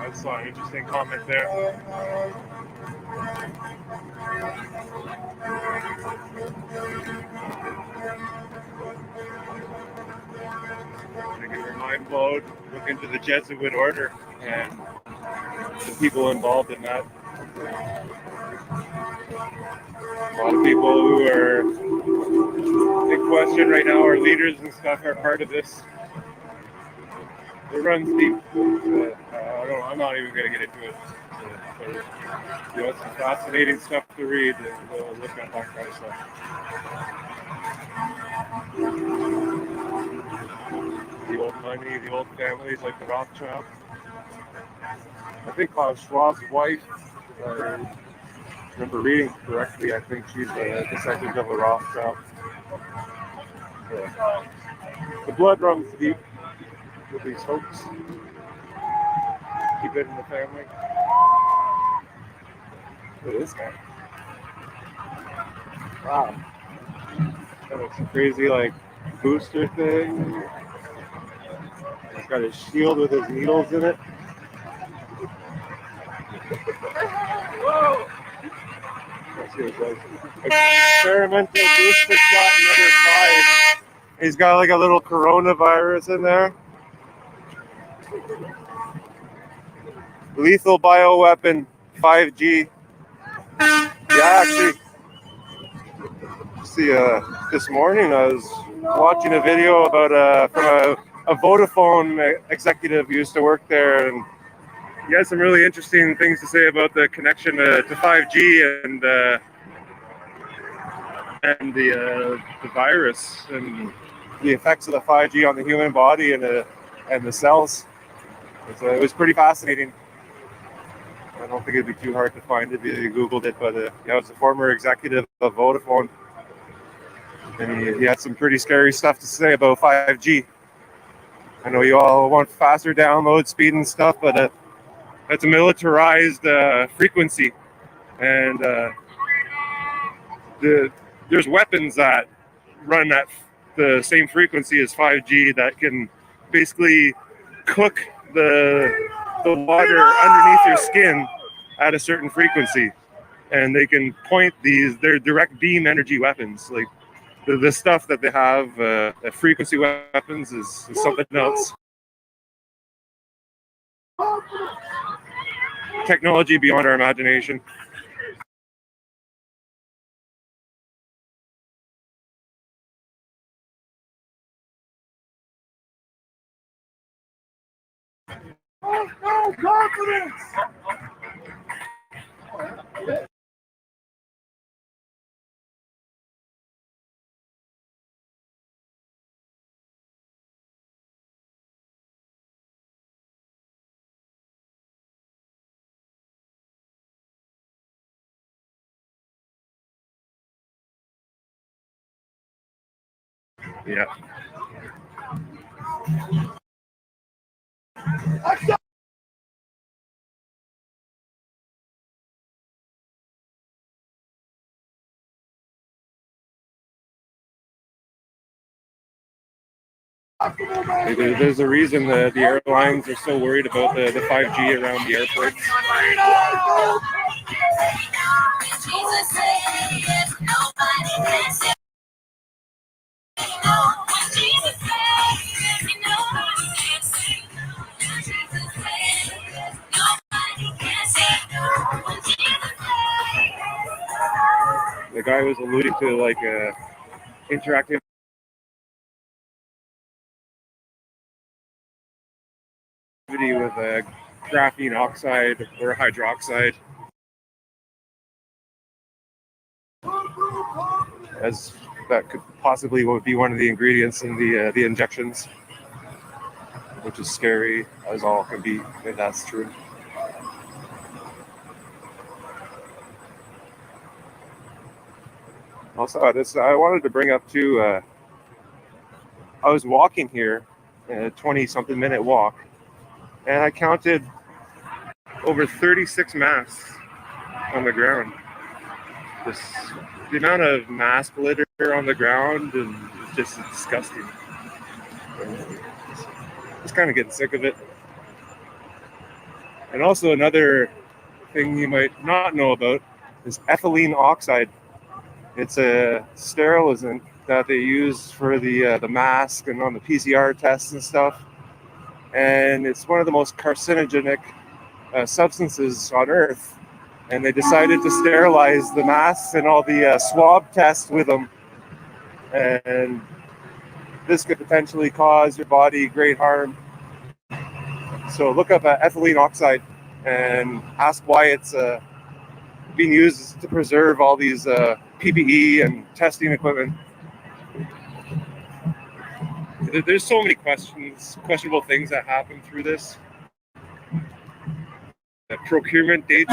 I saw an interesting comment there. Get your mind blowed, look into the Jesuit order and the people involved in that. A lot of people who are in question right now, our leaders and stuff, are part of this. It runs deep. I'm not even going to get into it. It's some fascinating stuff to read and look at that kind of stuff. The old money, the old families like the Rothschild. I think Klaus Schwab's wife, if I remember reading correctly, I think she's a descendant of a Rothschild. Yeah. The blood runs deep with these folks. Keep it in the family. Look at this guy. Wow. Got a crazy booster thing. He's got his shield with his needles in it. Whoa! Let's see what it says. Experimental booster shot number 5. He's got a little coronavirus in there. Lethal bioweapon 5G. Yeah, actually, see, this morning I was watching a video about from a Vodafone executive who used to work there, and he had some really interesting things to say about the connection to 5G and the virus and the effects of the 5G on the human body and the cells. It was pretty fascinating. I don't think it'd be too hard to find if you Googled it, but yeah, it was a former executive of Vodafone, and he had some pretty scary stuff to say about 5G. I know you all want faster download speed and stuff, but it's a militarized frequency, and there's weapons that run at the same frequency as 5G that can basically cook the water underneath your skin at a certain frequency, and they can point they're direct beam energy weapons. the stuff that they have, frequency weapons, is something else. Technology beyond our imagination. No confidence. Yeah. There's a reason the airlines are so worried about the 5G around the airports. The guy was alluding to like interactive with graphene oxide or hydroxide, as that could possibly be one of the ingredients in the injections, which is scary as all can be if that's true. Also, I wanted to bring up too. I was walking here, a 20-something minute walk, and I counted over 36 masks on the ground. The amount of mask litter on the ground is just disgusting. Just kind of getting sick of it. And also another thing you might not know about is ethylene oxide. It's a sterilisant that they use for the mask and on the PCR tests and stuff. And it's one of the most carcinogenic substances on Earth. And they decided to sterilize the masks and all the swab tests with them. And this could potentially cause your body great harm. So look up ethylene oxide and ask why it's being used to preserve all these PPE and testing equipment. There's so many questionable things that happen through this. The procurement dates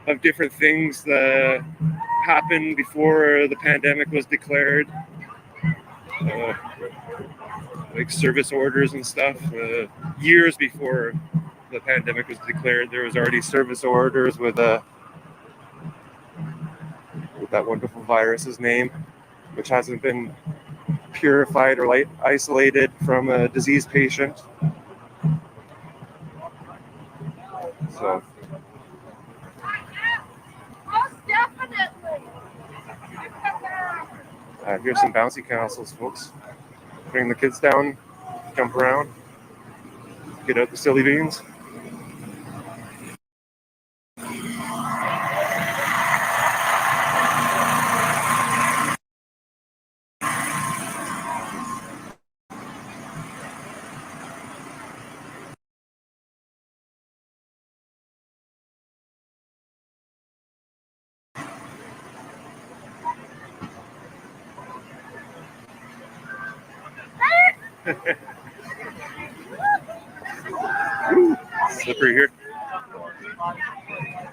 of different things that happened before the pandemic was declared, like service orders and stuff. Years before the pandemic was declared, there was already service orders with that wonderful virus's name, which hasn't been purified or isolated from a diseased patient. So. Most definitely. Here's some bouncy castles, folks. Bring the kids down, jump around, get out the silly beans. Slippery here.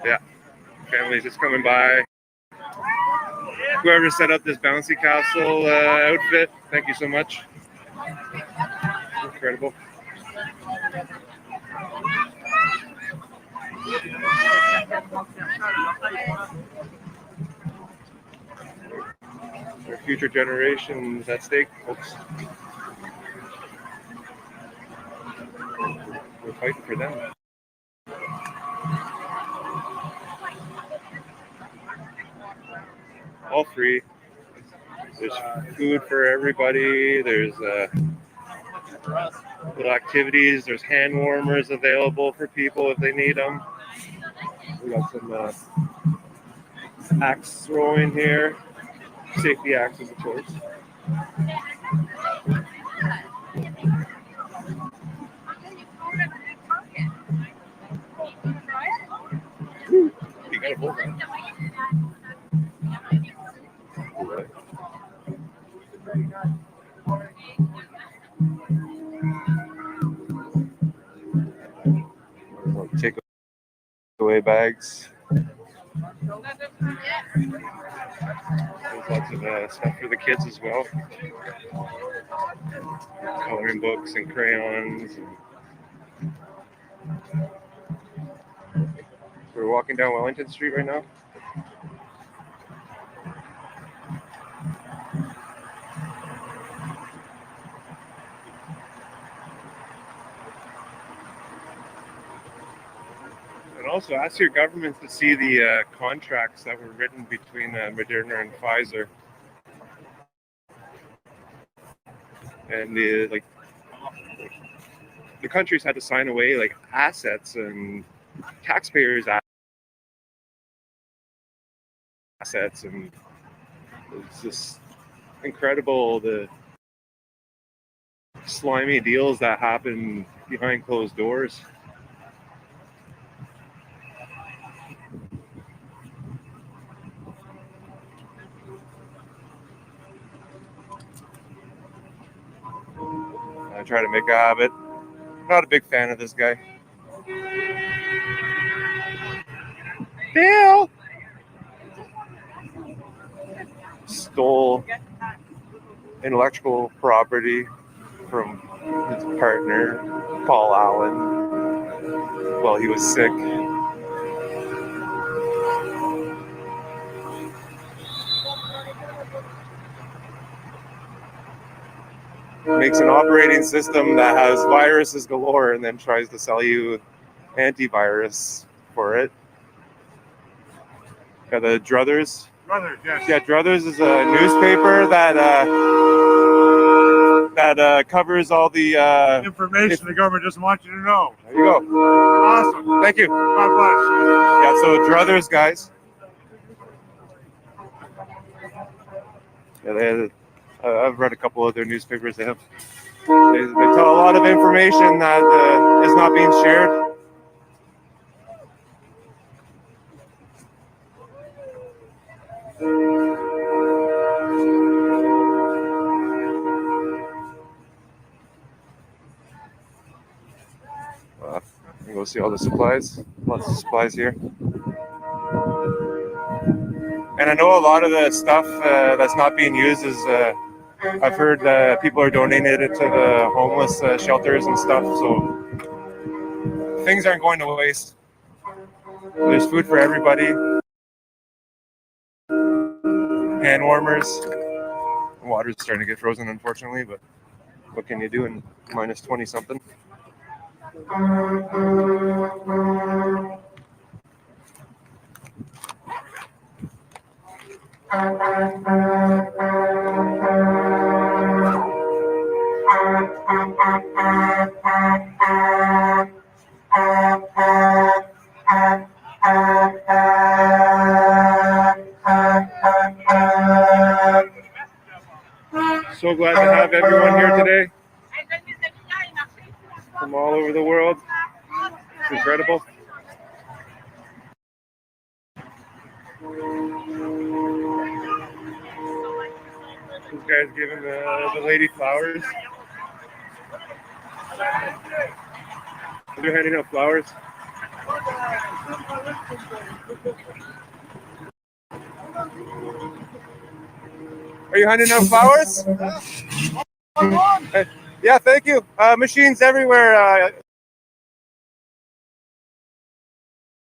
Yeah, family's just coming by. Whoever set up this bouncy castle outfit, thank you so much. Incredible. Our future generations at stake, folks. We're fighting for them. All free, There's food for everybody. There's little activities. There's hand warmers available for people if they need them. We got some axe throwing here. Safety axes, of course. You gotta hold that. Take away bags. There's lots of stuff for the kids as well. Coloring books and crayons. So we're walking down Wellington Street right now. And also ask your governments to see the contracts that were written between Moderna and Pfizer. And the countries had to sign away like assets and taxpayers' assets, and it's just incredible the slimy deals that happen behind closed doors. I try to make a habit. Not a big fan of this guy. Bill stole intellectual property from his partner, Paul Allen, while he was sick. Makes an operating system that has viruses galore and then tries to sell you antivirus for it. Got the Druthers. Druthers, yes. Yeah, Druthers is a newspaper that covers all the information the government doesn't want you to know. There you go. Awesome. Thank you. God bless. Yeah, so Druthers, guys. Yeah, I've read a couple of their newspapers. They tell a lot of information that is not being shared. You go see all the supplies. Lots of supplies here. And I know a lot of the stuff that's not being used is, I've heard people are donating it to the homeless shelters and stuff, so things aren't going to waste. There's food for everybody. Hand warmers. Water's starting to get frozen, unfortunately, but what can you do in minus 20 something? So glad to have everyone here today from all over the world. It's incredible. This guy's giving the lady flowers. They're handing out flowers. Are you handing out flowers? Yeah, thank you. Machines everywhere.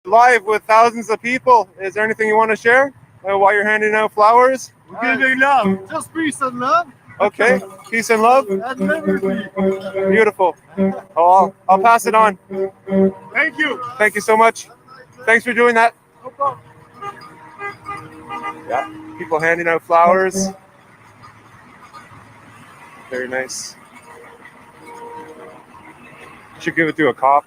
Live with thousands of people. Is there anything you want to share while you're handing out flowers? Giving love. Just peace and love. Okay. Peace and love. And liberty. Beautiful. Oh, I'll pass it on. Thank you. Thank you so much. Thanks for doing that. No problem. Yeah. People handing out flowers. Very nice. Should give it to a cop.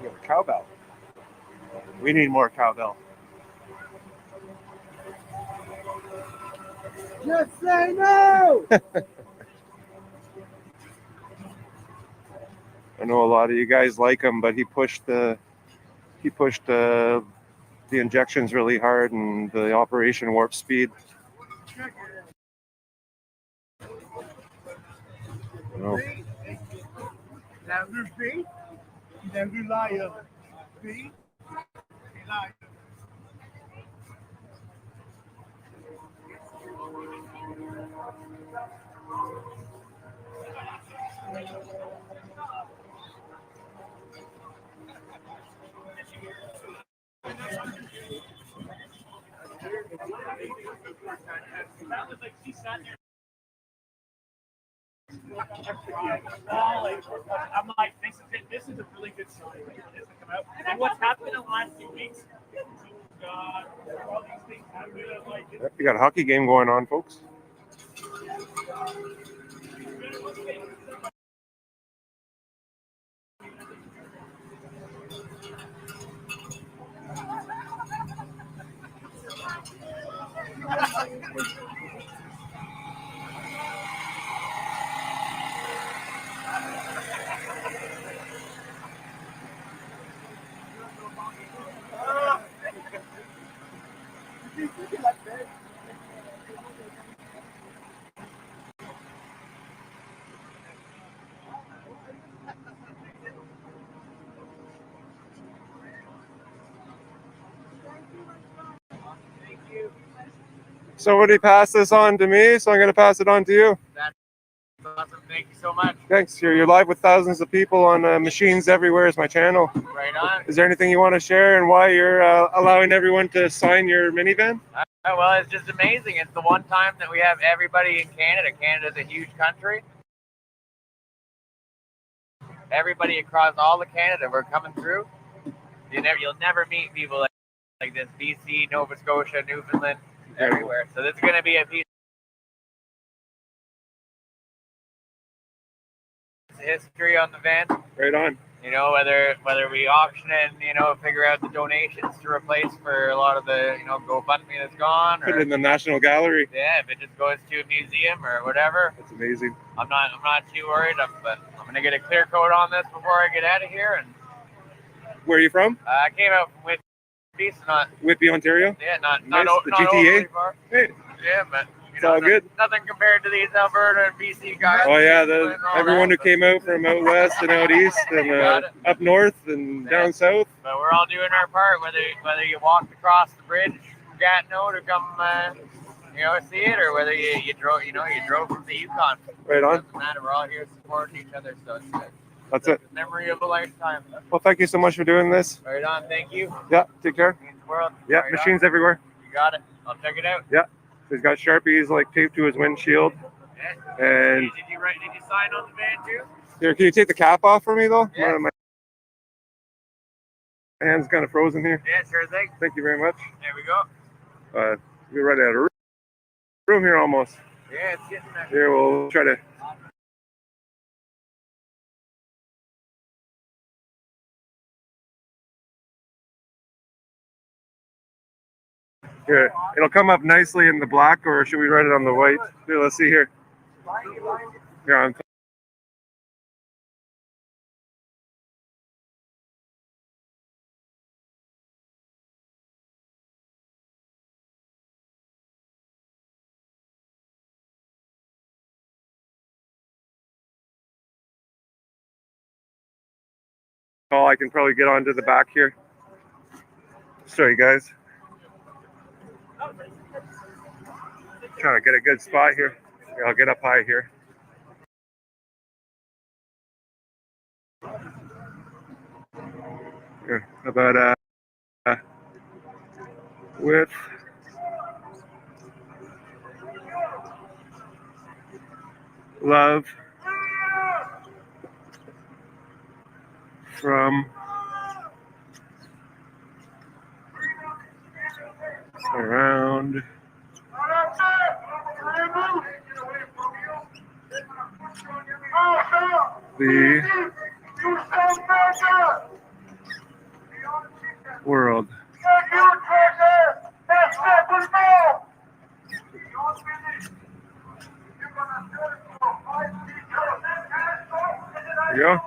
Yeah, cowbell. We need more cowbell. Just say no. I know a lot of you guys like him, but he pushed the injections really hard and the Operation Warp Speed. No. Never be. Never liar. Be. Liar. I'm like, this is a really good sign. This will come out. And what's happened in the last 2 weeks? God, all these things happen. Like, Yep, we got a hockey game going on, folks. Somebody passed this on to me, so I'm going to pass it on to you. awesome. Thank you so much. Thanks. You're live with thousands of people on Machines Everywhere is my channel. Right on. Is there anything you want to share and why you're allowing everyone to sign your minivan? Well, it's just amazing. It's the one time that we have everybody in Canada. Canada's a huge country. Everybody across all of Canada, we're coming through. You'll never meet people like this. BC, Nova Scotia, Newfoundland, everywhere. So this is going to be a piece of history on the van. Right on. You know, whether we auction it and, figure out the donations to replace for a lot of the, GoFundMe that's gone. Put it Or, in the National Gallery. yeah, if it just goes to a museum or whatever. That's amazing. I'm not too worried, but I'm going to get a clear coat on this before I get out of here. And Where are you from? I came out with Peace, not Whitby, Ontario? not Nice. The not GTA? overly far. Hey, Yeah, but it's all good. Nothing compared to these Alberta and BC guys. Oh yeah, and all everyone that, who came out from out west and out east and Got it. up north and down south. But we're all doing our part. Whether you walked across the bridge from Gatineau to come, see it, or whether you drove, from the Yukon. Right on. Doesn't matter. We're all here supporting each other. So it's That's it. a memory of a lifetime. Well, thank you so much for doing this. Right on. Thank you. Yeah, take care. Means the world. Yeah, Right Machines on. everywhere. You got it. I'll check it out. He's got Sharpies like taped to his windshield. Yeah. And Did you sign on the van too? here, can you take the cap off for me though? Yeah. My hand's kind of frozen here. Yeah, sure thing. Thank you very much. There we go. We're right out of room here almost. Yeah, it's getting there. Here, we'll try to. Here, it'll come up nicely in the black, or should we write it on the white? Here, let's see here. Here, I'm. Oh, I can probably get onto the back here. Sorry, guys. Trying to get a good spot here. I'll get up high here. Here, about with love from around the world. There you go.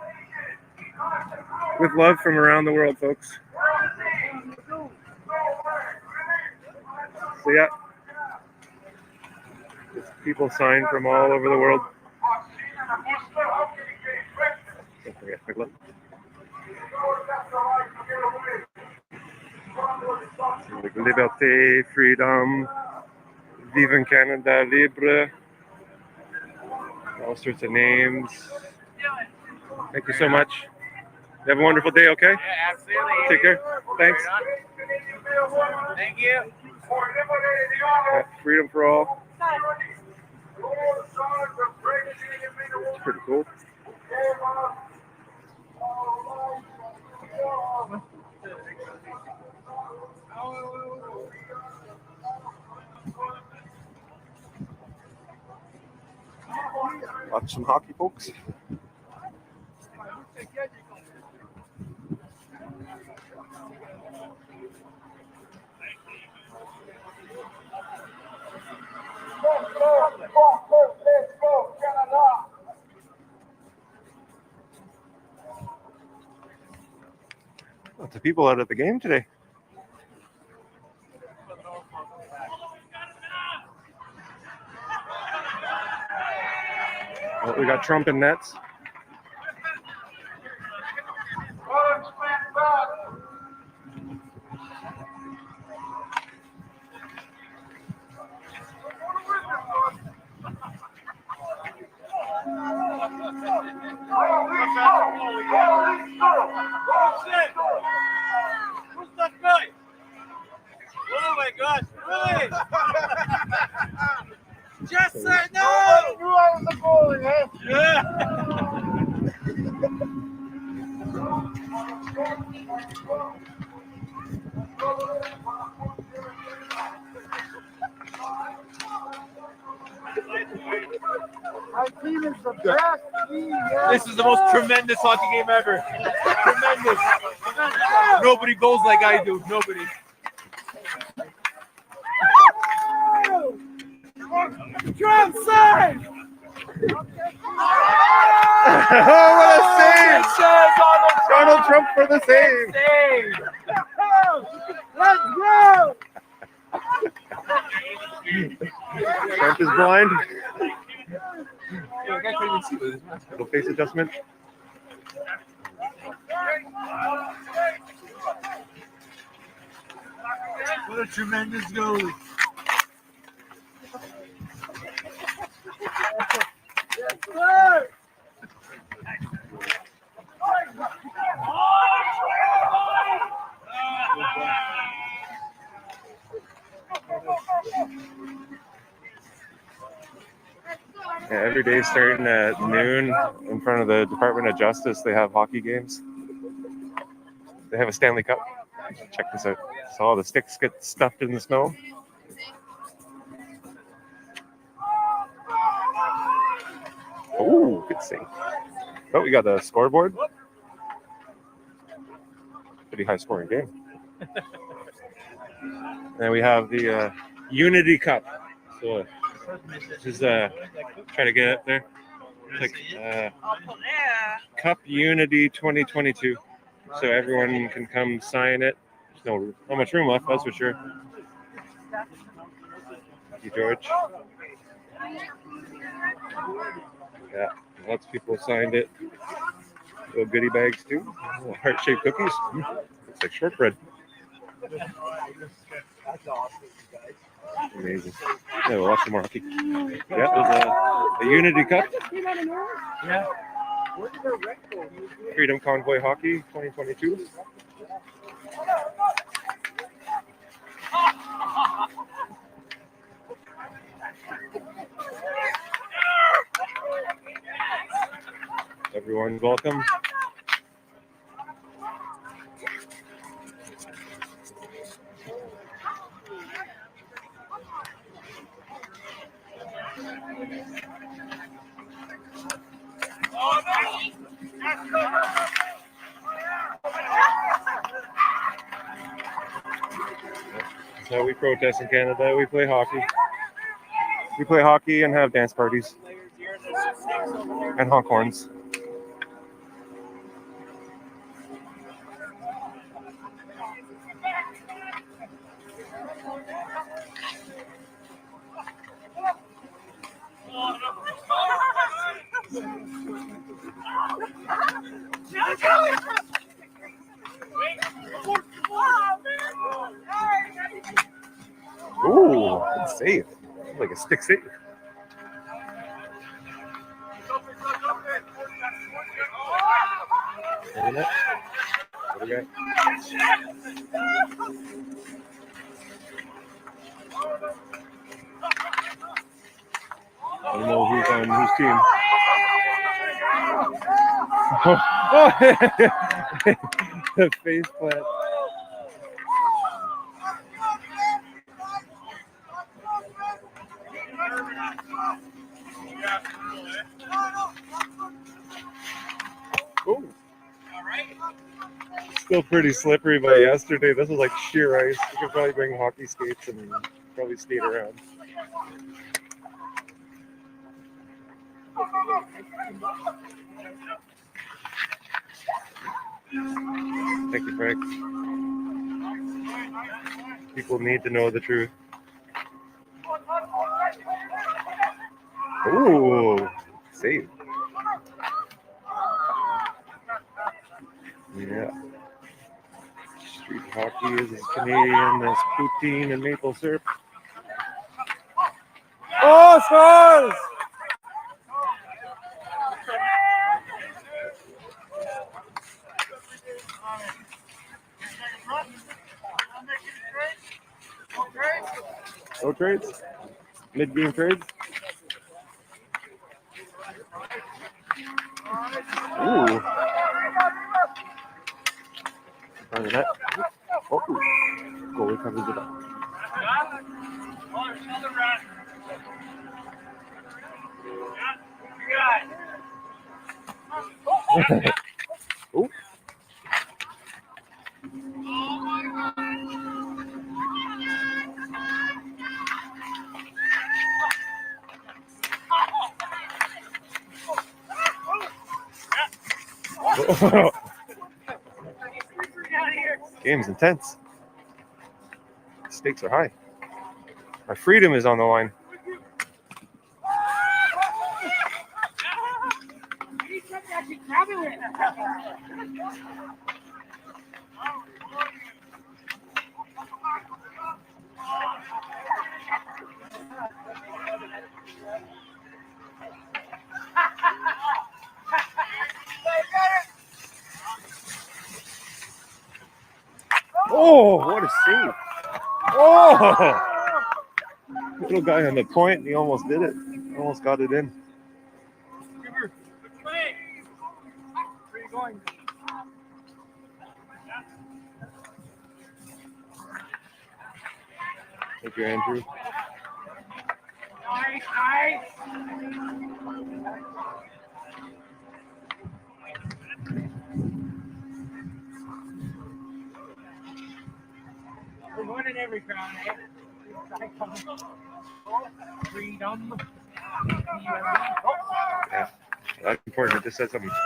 With love from around the world, folks. So yeah, just people signed from all over the world. Don't forget Piglet. Like Liberté, freedom, Vive en Canada Libre, all sorts of names. Thank you so much. You have a wonderful day, okay? Yeah, absolutely. Take care. Thanks. Thank you. Yeah, freedom for all. It's pretty cool. Watch some hockey, folks. Lots of people out at the game today. Oh, we got Trump and Nets. Who's that guy? Oh my gosh, really? Just say no! You knew I was a goalie, eh? Yeah! My team is the best team. Yeah. This is the most tremendous hockey game ever. Tremendous. Nobody goes like I do. Nobody. Trump side! Oh, what a save! Donald Trump for the save. Let's go! Trump is blind. Little face adjustment. What a tremendous goalie. Yes, sir! Yeah, every day starting at noon in front of the Department of Justice, they have hockey games. They have a Stanley Cup. Check this out. So all the sticks get stuffed in the snow. Oh, good save. Oh, we got the scoreboard. Pretty high scoring game. And we have the Unity Cup. So just try to get up there. It's like Cup Unity 2022. So everyone can come sign it. There's not much room left, that's for sure. Thank you, George. Yeah, lots of people signed it. Little goodie bags too. Little heart-shaped cookies. Looks like shortbread. That's awesome, you guys. Amazing. Yeah, we'll watch some more hockey. Yeah, there's a Unity Cup. Yeah. Where did the wreck go? Freedom Convoy Hockey 2022. Everyone's welcome. That's how we protest in Canada. We play hockey. We play hockey and have dance parties and honk horns. Ooh, good save. Like a stick save. Look at that. What do we got? I don't know who's on whose team. The face plant. Ooh. Still pretty slippery, but yesterday this was like sheer ice. You could probably bring hockey skates and probably skate around. Thank you, Frank. People need to know the truth. Ooh, save. Yeah. Street hockey is as Canadian as poutine and maple syrup. Oh, scores! No trades? Mid-game trades? Ooh. Front of that. Oh, goalie covers it up. Ooh. Game's intense. Stakes are high. Our freedom is on the line. Oh, what a save. Oh! Little guy on the point, he almost did it. Almost got it in. Thank you, Andrew. We're going in every crown, eh? Freedom. Yeah, that's important. It just said something. It's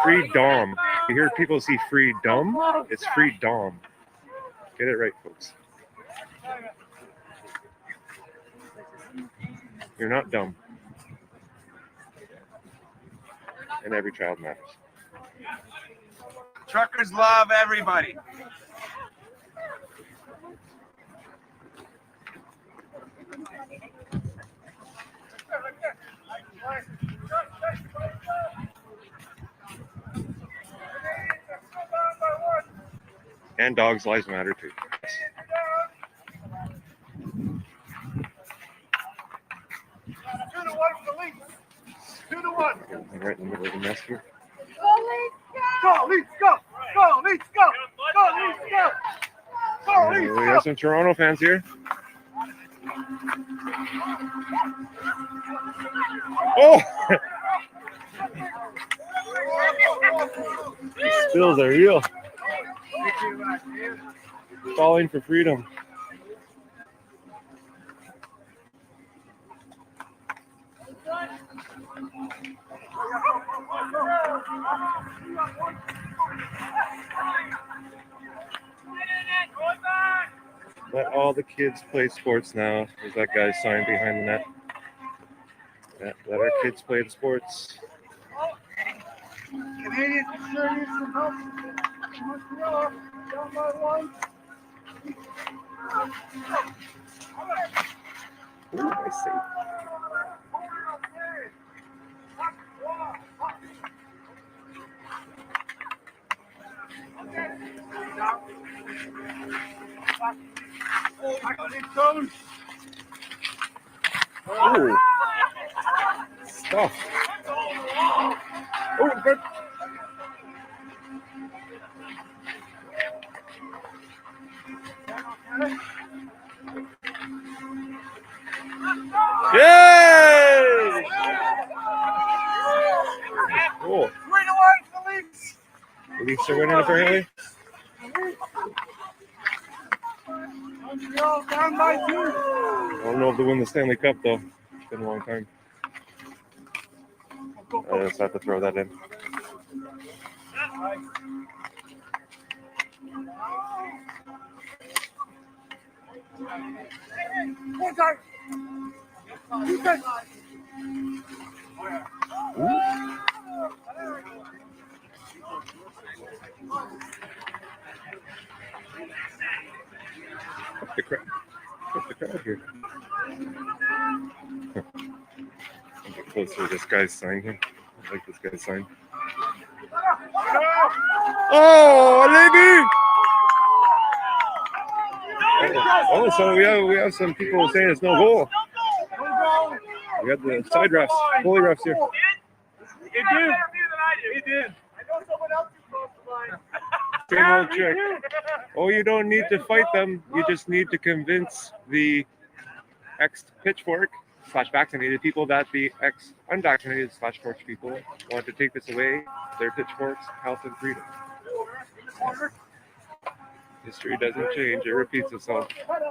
freedom. You hear people see freedom? It's freedom. Get it right, folks. You're not dumb. And every child matters. Truckers love everybody. And dogs' lives matter too. 2-1 for Leafs. 2-1. Right in the middle of the mess here. Go, Leafs, go! Go, Leafs, go! Go, Leafs, go! Go, Leafs, We go! got some Toronto fans here. Oh! The spills are real. Falling for freedom. Let all the kids play sports now. There's that guy's sign behind the net. Yeah, let our kids play the sports. Canadians sure need some help. Montreal, down by 1. Ooh, nice save. Ooh. Stuff. Oh, good. Yay! Cool. 3-1 for Leafs. The Leafs are winning apparently. Montreal down by 2. I don't know if they win the Stanley Cup though. It's been a long time. I just have to throw that in. One time. Defense. Up the crowd. Up the crowd here. Get closer to this guy's sign here. I like this guy's sign. Oh, Levy! Oh, so we have some people saying it's no goal. We have the side refs, goalie refs here. It did. It did. I know someone else is close to mine. Same old trick. Oh, you don't need to fight them. You just need to convince the ex-pitchfork / vaccinated people that the ex-unvaccinated / torch people want to take this away. Their pitchforks, health, and freedom. History doesn't change. It repeats itself. When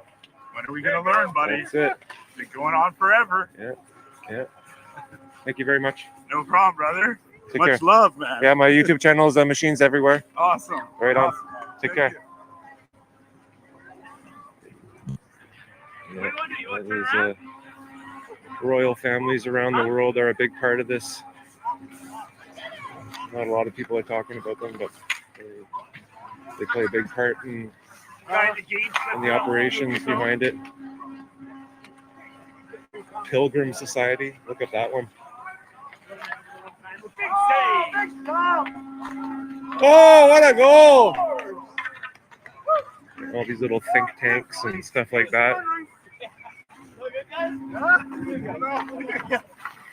are we going to learn, buddy? That's it. It's been going on forever. Yeah. Thank you very much. No problem, brother. Take Much care. love, man. Yeah, my YouTube channel is Machines Everywhere. Awesome. Right on. Awesome. Take Thank care. you. Yeah, there's royal families around the world are a big part of this. Not a lot of people are talking about them, but they play a big part in the operations behind it. Pilgrim Society, look at that one. Oh, what a goal! All these little think tanks and stuff like that.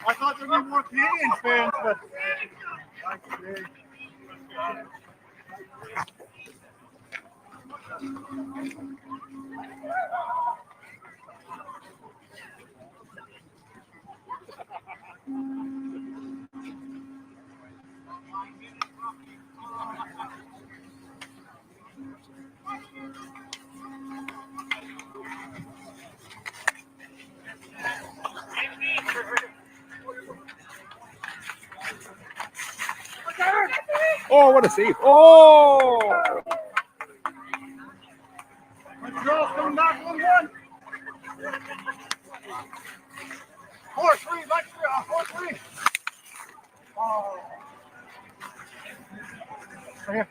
I thought there would be more Canadian fans, but Oh, what a save! Oh! Montreal's coming back 1-1. 4-3, Montreal, 4-3. Oh. Good.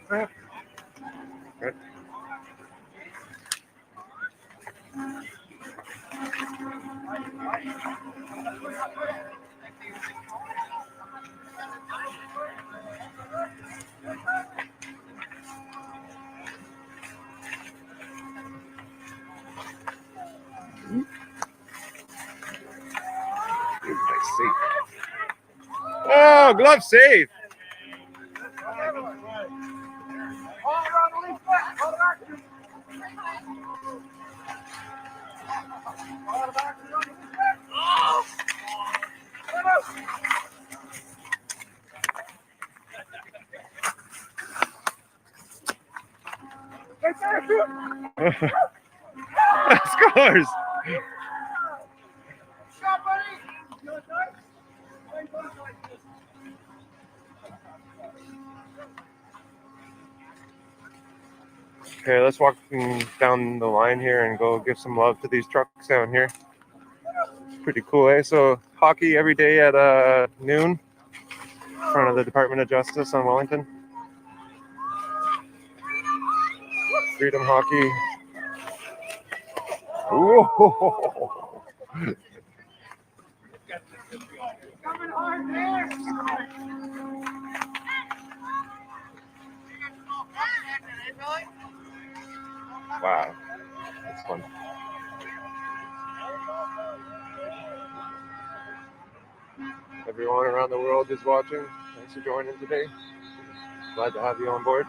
Oh, glove save. All around the leaf back. All back. All back. Oh! Scores. Shot, buddy. You okay? Okay, let's walk down the line here and go give some love to these trucks down here. Pretty cool, eh? So hockey every day at noon in front of the Department of Justice on Wellington. Freedom hockey. Whoa. Coming hard there. Wow, that's fun. Everyone around the world is watching. Thanks for joining today. Glad to have you on board.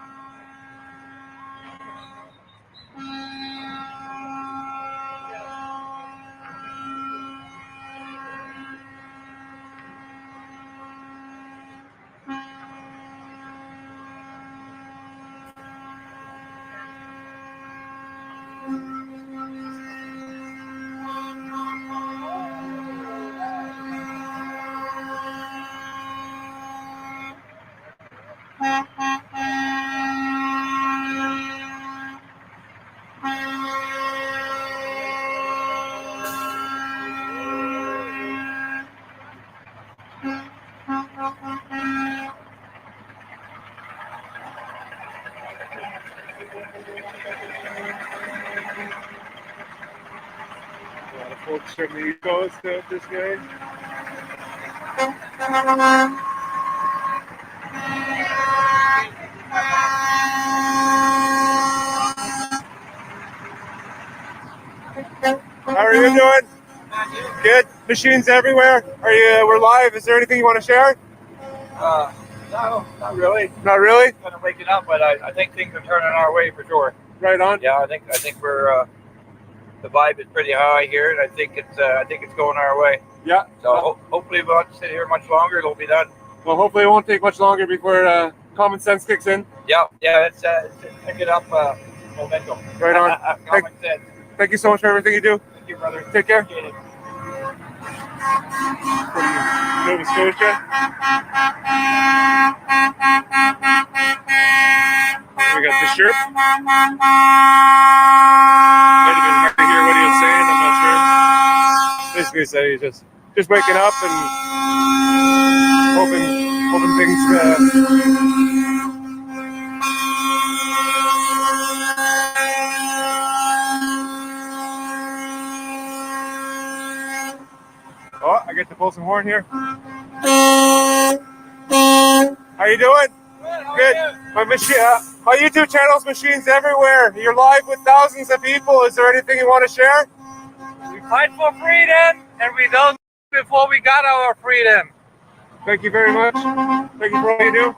A lot of folks from the East Coast out this way. How are you doing? Good. Machines everywhere. We're live. Is there anything you want to share? No, not really. Not really. Kind of waking up, but I think things are turning our way for sure. Right on. Yeah, I think we're the vibe is pretty high here, and I think it's going our way. Yeah. So hopefully we won't sit here much longer. It'll be done. Well, hopefully it won't take much longer before common sense kicks in. Yeah. Let's pick it up momentum. Right on. Common sense. Thank you so much for everything you do. Thank you, brother. Take care. Appreciate it. From Nova Scotia. We got the shirt. Might have been hard to hear what he was saying. I'm not sure. Basically, he said he's just waking up and hoping things. Oh, I get to pull some horn here. How you doing? Good. My YouTube channel's Machines Everywhere. You're live with thousands of people. Is there anything you want to share? We fight for freedom, and we don't before we got our freedom. Thank you very much. Thank you for all you do.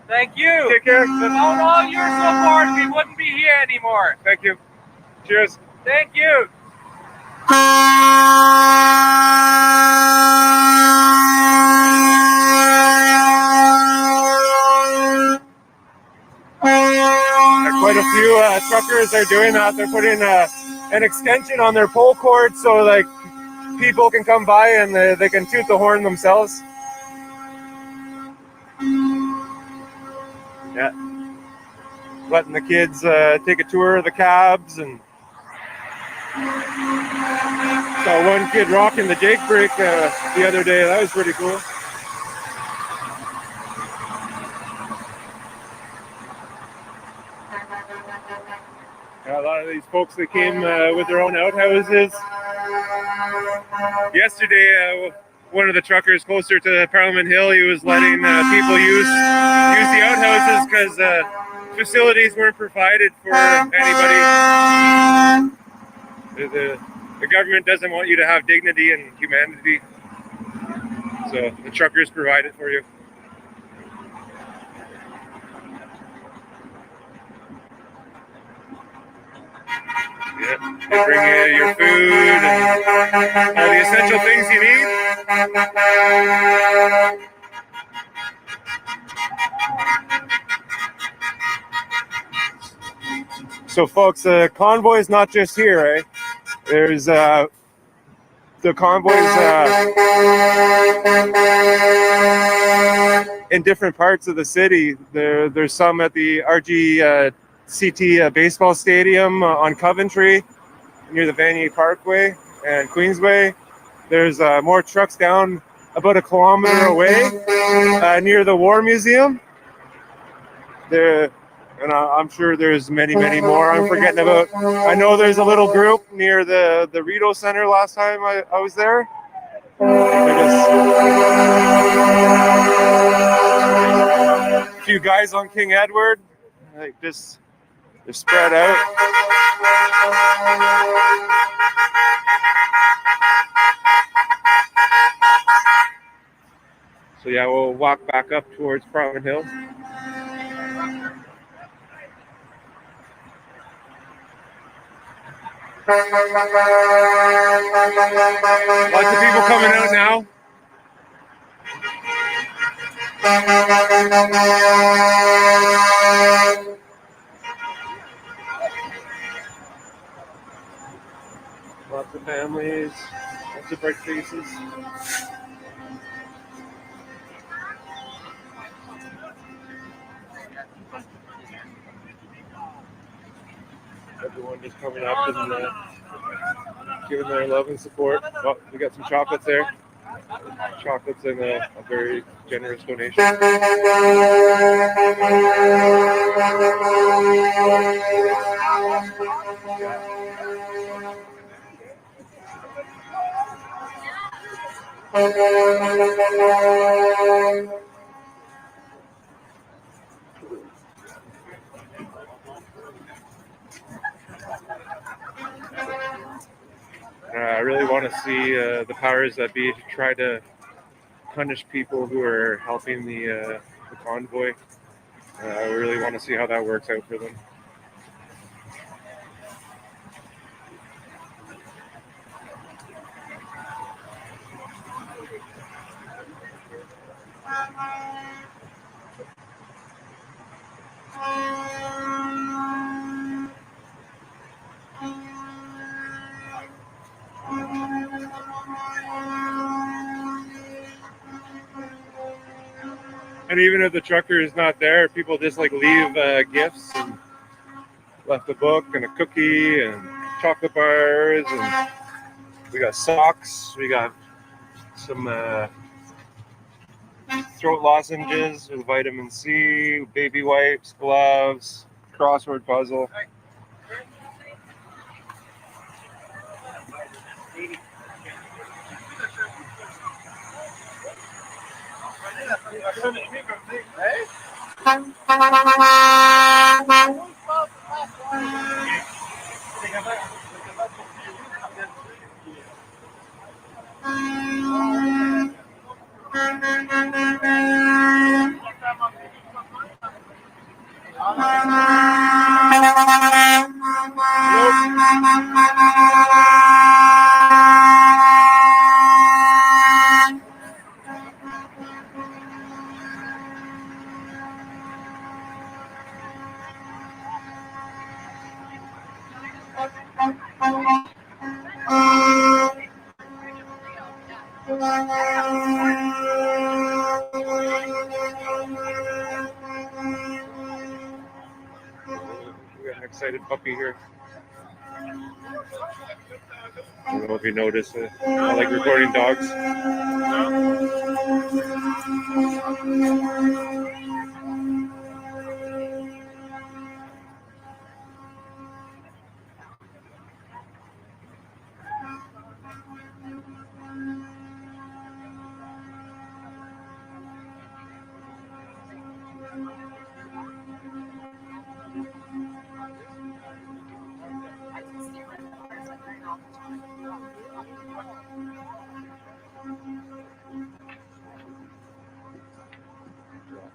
Thank you. Take care. Without all your support, we wouldn't be here anymore. Thank you. Cheers. Thank you. Quite a few truckers are doing that. They're putting an extension on their pole cord so like people can come by and they can toot the horn themselves. Yeah. Letting the kids take a tour of the cabs, and saw one kid rocking the Jake brake the other day. That was pretty cool. A lot of these folks that came with their own outhouses. Yesterday, one of the truckers closer to Parliament Hill, he was letting people use the outhouses because facilities weren't provided for anybody. The government doesn't want you to have dignity and humanity, so the truckers provide it for you. Yeah, they bring you your food and all the essential things you need. So, folks, the convoy is not just here, eh? There's the convoys in different parts of the city. There's some at the RGCT baseball stadium on Coventry, near the Vanier Parkway and Queensway. There's more trucks down about a kilometer away near the War Museum. And I'm sure there's many more I'm forgetting about. I know there's a little group near the Rideau Center last time I was there. A few guys on King Edward, like just they're spread out. So yeah, we'll walk back up towards Parliament Hill. Lots of people coming out now. Lots of families, lots of bright faces. Everyone just coming up and giving their love and support. Oh, we got some chocolates there. Chocolates and a very generous donation. I really want to see the powers that be to try to punish people who are helping the convoy. I really want to see how that works out for them. And even if the trucker is not there, people just like leave gifts and left a book and a cookie and chocolate bars, and we got socks, we got some throat lozenges with vitamin C, baby wipes, gloves, crossword puzzle. We got an excited puppy here. I don't know if you noticed it. I like recording dogs.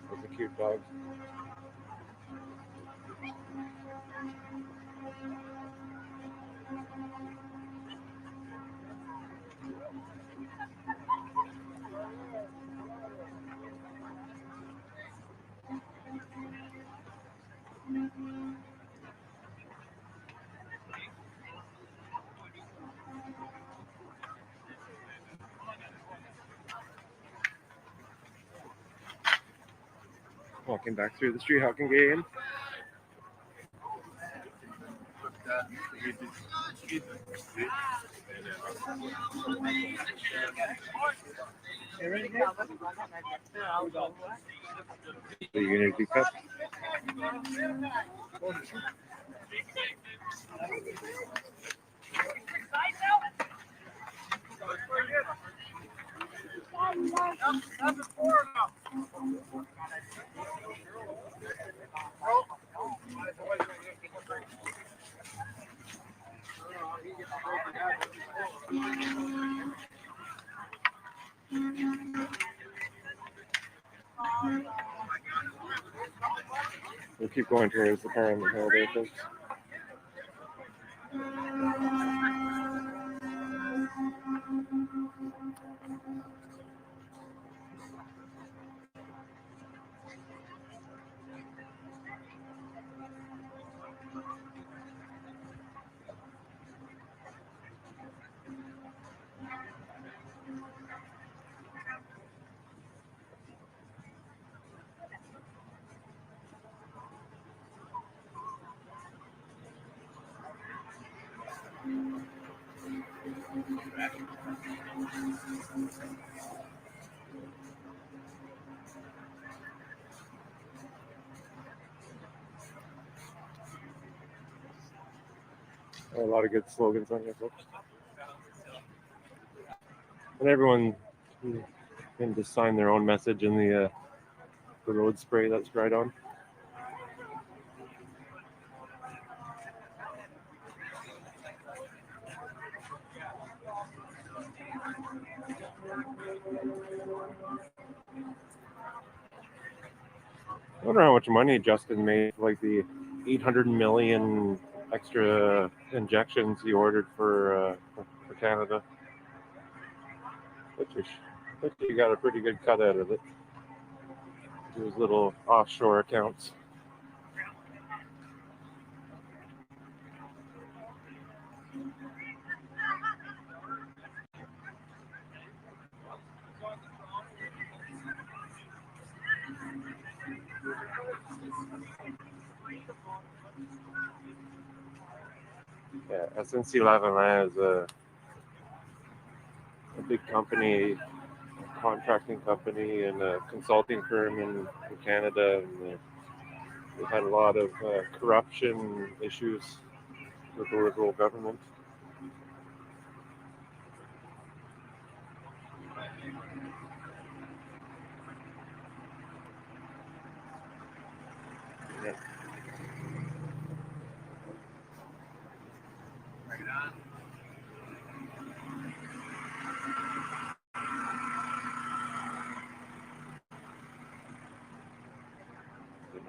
Those are cute dogs. Walking back through the street hawking game. The Unity Cup. We'll keep going towards the car on the hill there, folks. A lot of good slogans on here, folks. And everyone can just sign their own message in the road spray that's right on. I wonder how much money Justin made, like the 800 million extra injections he ordered for Canada. But you got a pretty good cut out of it. Those little offshore accounts. Yeah, SNC Lavalin is a big company, contracting company, and a consulting firm in Canada. And they've had a lot of corruption issues with the Liberal government. Yeah.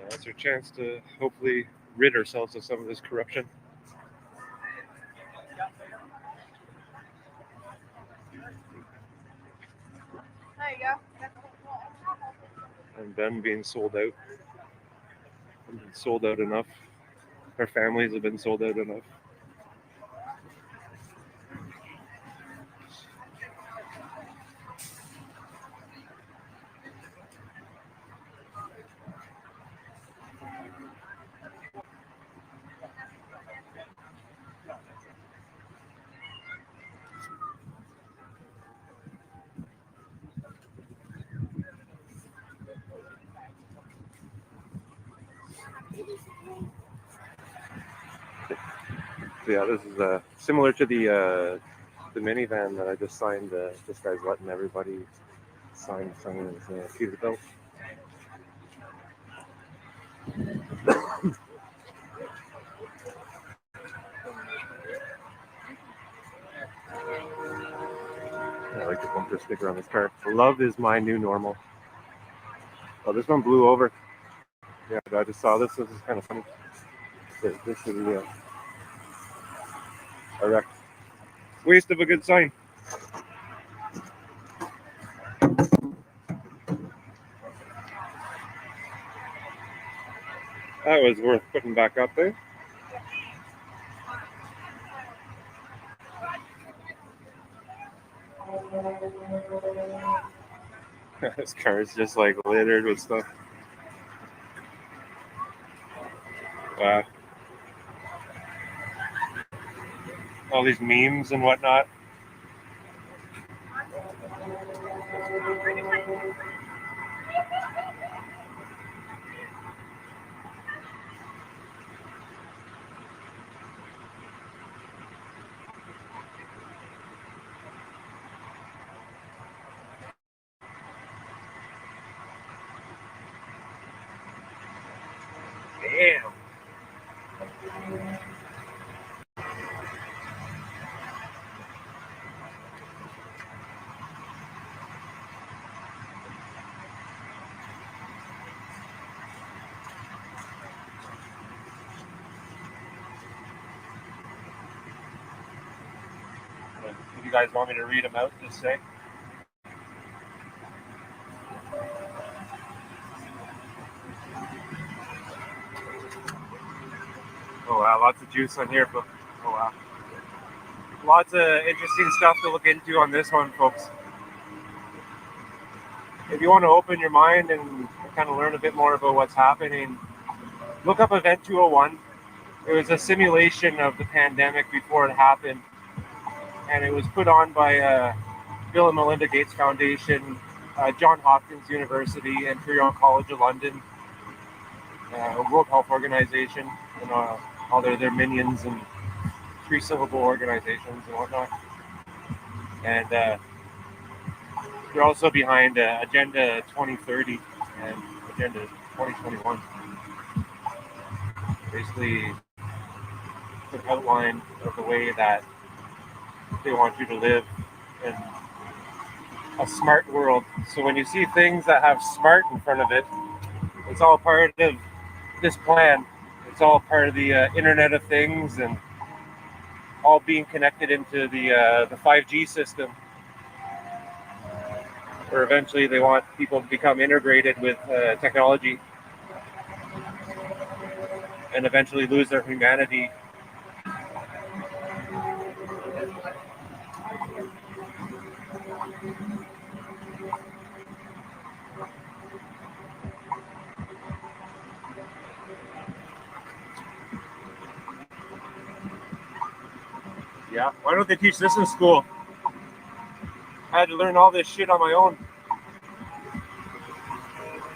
It's our chance to hopefully rid ourselves of some of this corruption. There you go. And them being sold out. We've been sold out enough. Our families have been sold out enough. So yeah, this is similar to the minivan that I just signed. This guy's letting everybody sign his Peterbilt. like the bumper sticker on this car. Love is my new normal. Oh, this one blew over. Yeah, I just saw this. This is kind of funny. This is a wreck. Waste of a good sign. That was worth putting back up there. This car is just like littered with stuff. Wow. All these memes and whatnot. Damn. If you guys want me to read them out, just say. Oh wow, lots of juice on here, but oh wow. Lots of interesting stuff to look into on this one, folks. If you want to open your mind and kind of learn a bit more about what's happening, look up Event 201. It was a simulation of the pandemic before it happened, and it was put on by Bill and Melinda Gates Foundation, Johns Hopkins University, Imperial College of London, World Health Organization, and all their minions and three-syllable organizations and whatnot. And they're also behind Agenda 2030 and Agenda 2021. Basically, an outline of the way that they want you to live in a smart world. So when you see things that have smart in front of it, it's all part of this plan. It's all part of the Internet of Things and all being connected into the 5G system. Or eventually they want people to become integrated with technology and eventually lose their humanity. Yeah, why don't they teach this in school? I had to learn all this shit on my own.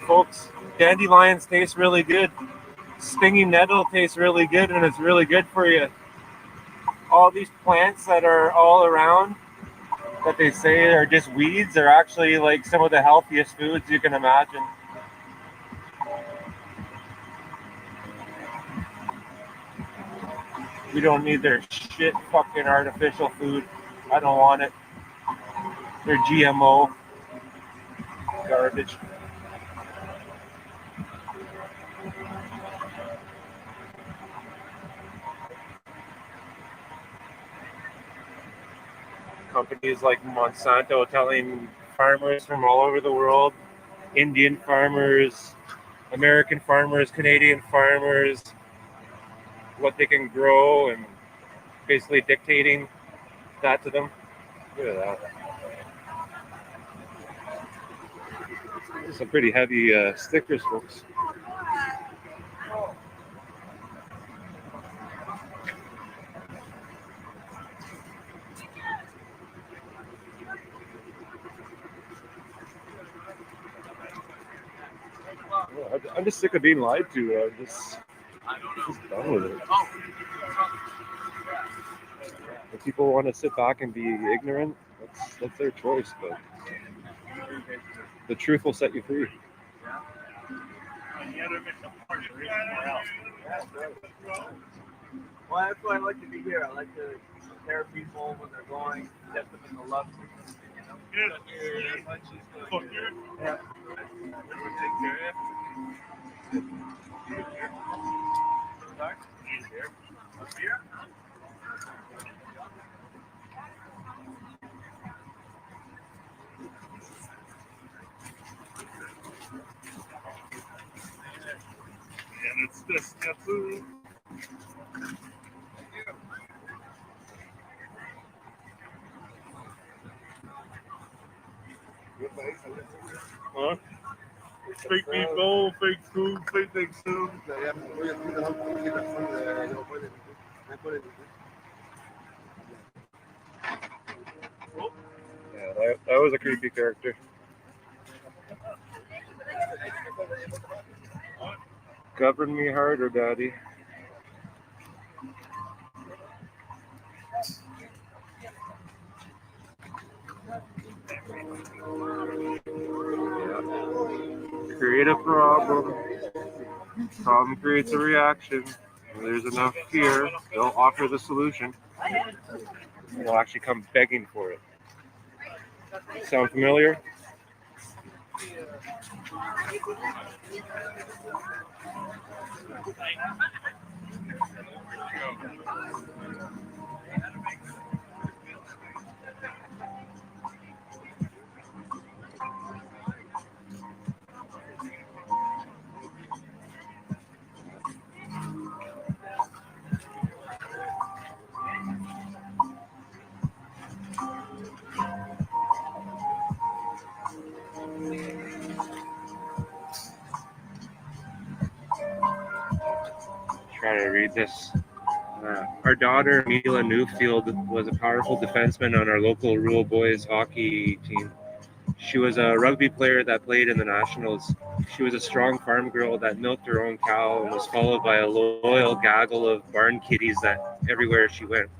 Folks, dandelions taste really good. Stinging nettle tastes really good, and it's really good for you. All these plants that are all around that they say are just weeds are actually like some of the healthiest foods you can imagine. We don't need their shit fucking artificial food. I don't want it. Their GMO garbage. Companies like Monsanto telling farmers from all over the world, Indian farmers, American farmers, Canadian farmers, what they can grow and basically dictating that to them. Look at that. Some pretty heavy stickers, folks. I'm just sick of being lied to. I'm just done with it. If people want to sit back and be ignorant, that's their choice. But the truth will set you free. Well, that's why I like to be here. I like to compare people when they're going, get them in the love system, And it's this tattoo. Huh? Fake meatball, fake food, fake things too. Yeah, that was a creepy character. Govern me harder, Daddy. Create a problem. Problem creates a reaction. When there's enough fear, they'll offer the solution. They'll actually come begging for it. Sound familiar? Try to read this. Our daughter, Mila Newfield, was a powerful defenseman on our local rural boys hockey team. She was a rugby player that played in the Nationals. She was a strong farm girl that milked her own cow and was followed by a loyal gaggle of barn kitties that everywhere she went.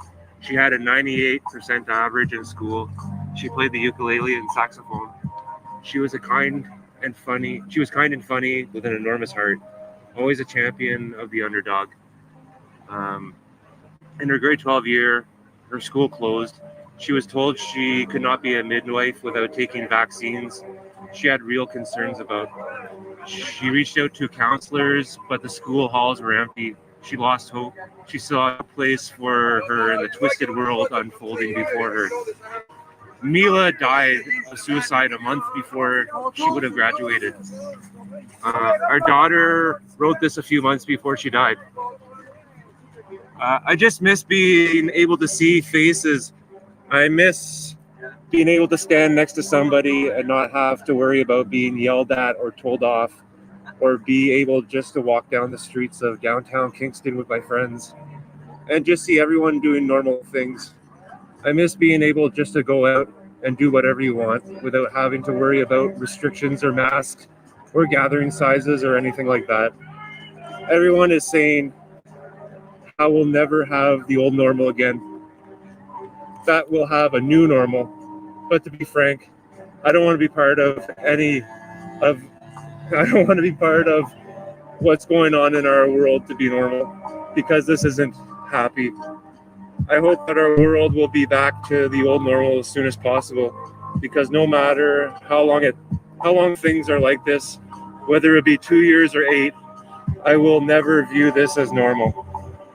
She had a 98% average in school. She played the ukulele and saxophone. She was kind and funny with an enormous heart. Always a champion of the underdog. In her grade 12 year, her school closed. She was told she could not be a midwife without taking vaccines. She had real concerns about. She reached out to counselors, but the school halls were empty. She lost hope. She saw a place for her in the twisted world unfolding before her. Mila died of suicide a month before she would have graduated. Our daughter wrote this a few months before she died. I just miss being able to see faces. I miss being able to stand next to somebody and not have to worry about being yelled at or told off, or be able just to walk down the streets of downtown Kingston with my friends and just see everyone doing normal things. I miss being able just to go out and do whatever you want without having to worry about restrictions or masks or gathering sizes or anything like that. Everyone is saying how we'll never have the old normal again, that we'll have a new normal. But to be frank, I don't want to be part of what's going on in our world to be normal, because this isn't happy. I hope that our world will be back to the old normal as soon as possible, because no matter how long things are like this, whether it be 2 years or 8, I will never view this as normal.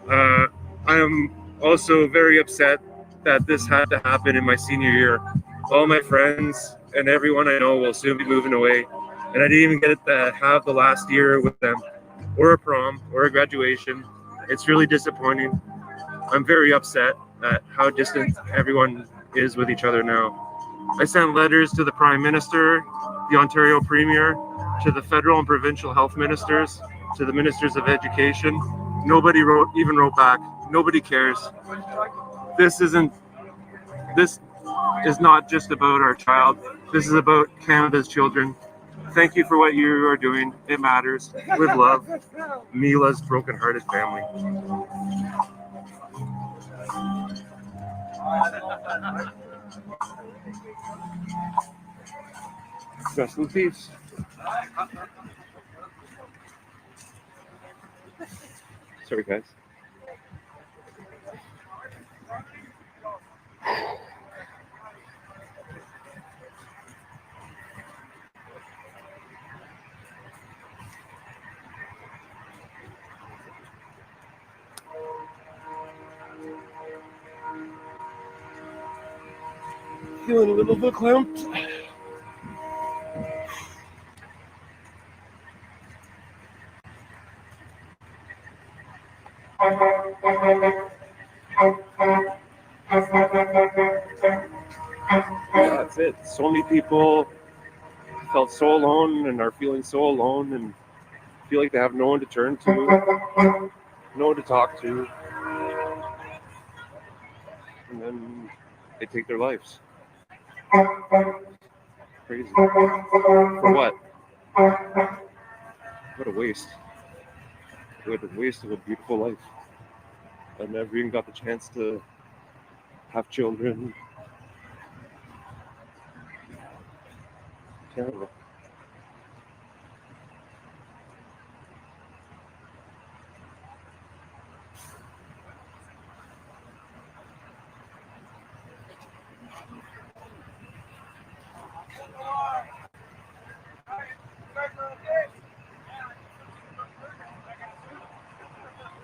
I am also very upset that this had to happen in my senior year. All my friends and everyone I know will soon be moving away, and I didn't even get to have the last year with them, or a prom, or a graduation. It's really disappointing. I'm very upset at how distant everyone is with each other now. I sent letters to the Prime Minister, the Ontario Premier, to the federal and provincial health ministers, to the ministers of education. Nobody even wrote back. Nobody cares. This is not just about our child. This is about Canada's children. Thank you for what you are doing. It matters. With love, Mila's broken-hearted family. Rest in peace. Sorry, guys. Feeling a little bit clamped. That's it. So many people felt so alone and are feeling so alone and feel like they have no one to turn to, no one to talk to. And then they take their lives. Crazy. For what? What a waste. What a waste of a beautiful life. I never even got the chance to have children. Terrible.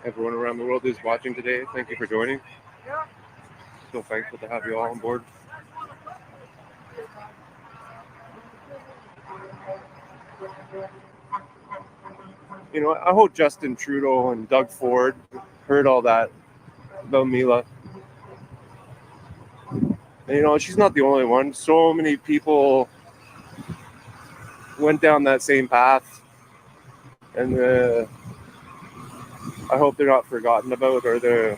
Everyone around the world who's watching today, thank you for joining. So thankful to have you all on board. You know, I hope Justin Trudeau and Doug Ford heard all that about Mila. And, you know, she's not the only one. So many people went down that same path. And I hope they're not forgotten about, or their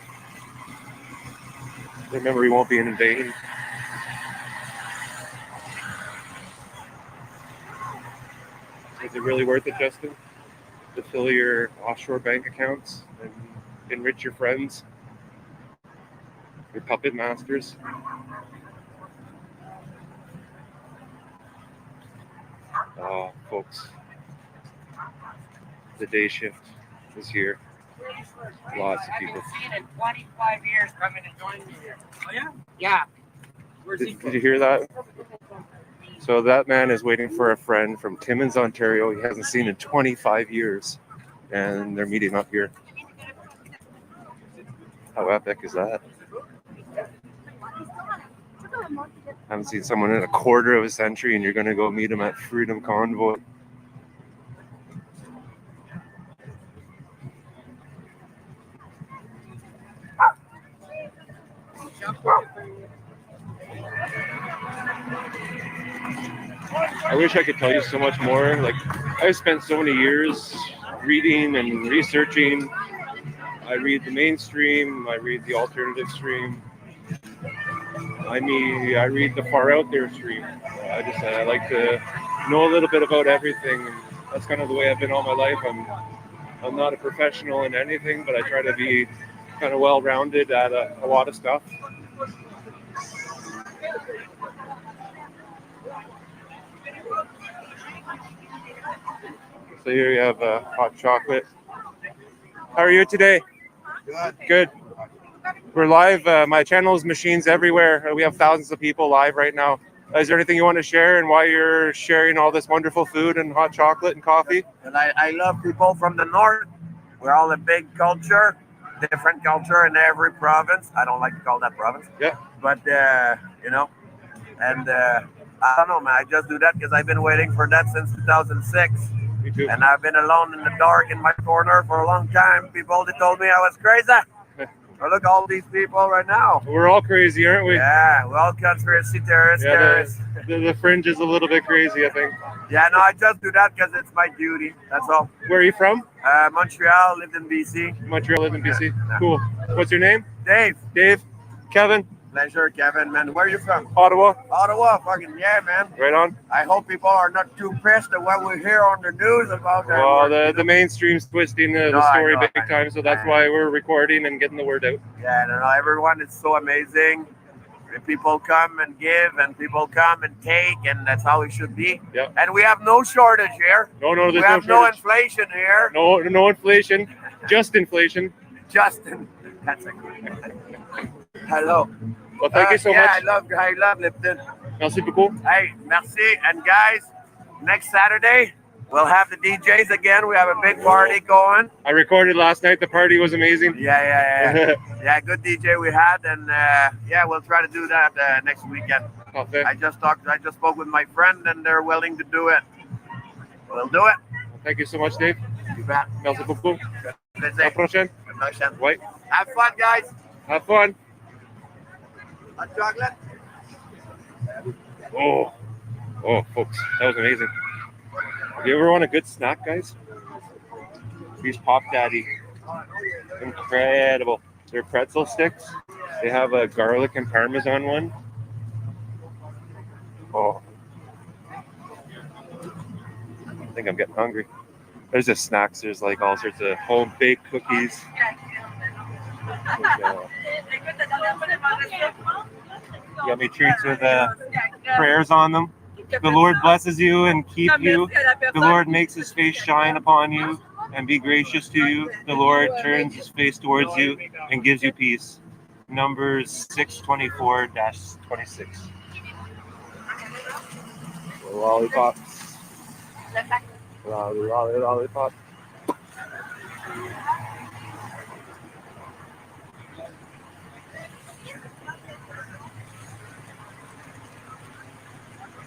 memory won't be in vain. Is it really worth it, Justin, to fill your offshore bank accounts and enrich your friends, your puppet masters? Folks, the day shift is here. Lots of people. I haven't seen in 25 years coming and joining me here. Oh, yeah? Yeah. Did you hear that? So that man is waiting for a friend from Timmins, Ontario. He hasn't seen in 25 years. And they're meeting up here. How epic is that? I haven't seen someone in a quarter of a century, and you're going to go meet him at Freedom Convoy. I wish I could tell you so much more. Like, I've spent so many years reading and researching. I read the mainstream, I read the alternative stream. I read the far out there stream. I like to know a little bit about everything. And that's kind of the way I've been all my life. I'm not a professional in anything, but I try to be kind of well-rounded at a lot of stuff. So here you have hot chocolate. How are you today? Good. We're live. My channel is Machines Everywhere. We have thousands of people live right now. Is there anything you want to share and why you're sharing all this wonderful food and hot chocolate and coffee? And I love people from the north. We're all a big culture, different culture in every province. I don't like to call that province. Yeah. But, you know, and I don't know, man. I just do that because I've been waiting for that since 2006. Me too. And I've been alone in the dark in my corner for a long time. People, they told me I was crazy. But look, all these people right now. We're all crazy, aren't we? Yeah, we're all conspiracy theorists. Yeah, the fringe is a little bit crazy, I think. Yeah, no, I just do that because it's my duty. That's all. Where are you from? Montreal, lived in BC. Montreal, live in BC. Yeah. Cool. What's your name? Dave. Dave? Kevin? Pleasure, Kevin, man. Where are you from? Ottawa? Ottawa, fucking yeah, man. Right on. I hope people are not too pissed at what we hear on the news about that. Well, the mainstream's twisting the story big time, so that's why we're recording and getting the word out. Yeah, no, everyone is so amazing. People come and give, and people come and take, and that's how it should be. Yeah. And we have no shortage here. No, there's we have no no shortage. inflation here. No inflation, just inflation. Justin, that's a good. Hello. Well, thank you so much. I love Lipton. Merci beaucoup. Hey, merci. And guys, next Saturday, We'll have the DJs again. We have a big party going. I recorded last night. The party was amazing. Yeah. Yeah, good DJ we had, and yeah, we'll try to do that next weekend. Parfait. I just spoke with my friend, and they're willing to do it. We'll do it. Thank you so much, Dave. You bet. Merci beaucoup. À la Plaisir. prochaine. Ouais. Have fun, guys. Have fun. Hot chocolate. Oh, folks, that was amazing. If you ever want a good snack, guys, use Pop Daddy. Incredible. They're pretzel sticks. They have a garlic and parmesan one. Oh, I think I'm getting hungry. There's just snacks. There's like all sorts of home baked cookies. Yummy treats with prayers on them. The Lord blesses you and keep you. The Lord makes his face shine upon you and be gracious to you. The Lord turns his face towards you and gives you peace. Numbers 6:24-26. Lollipops. Lollipop.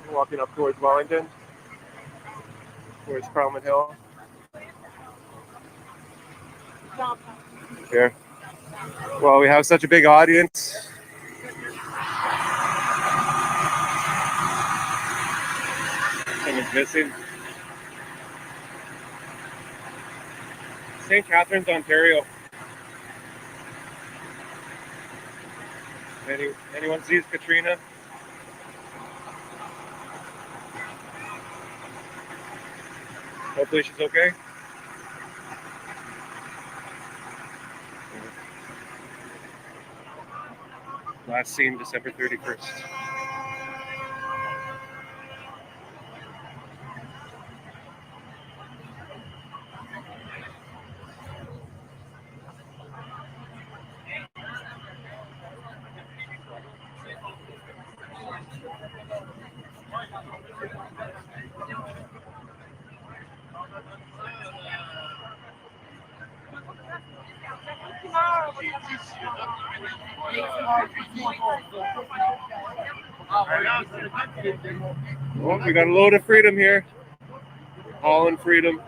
Walking up towards Wellington, towards Cromwell Hill. Here. Well, we have such a big audience. Someone's missing. St. Catharines, Ontario. Anyone sees Katrina? Hopefully she's okay. Last seen December 31st. Well, we got a load of freedom here. All in freedom.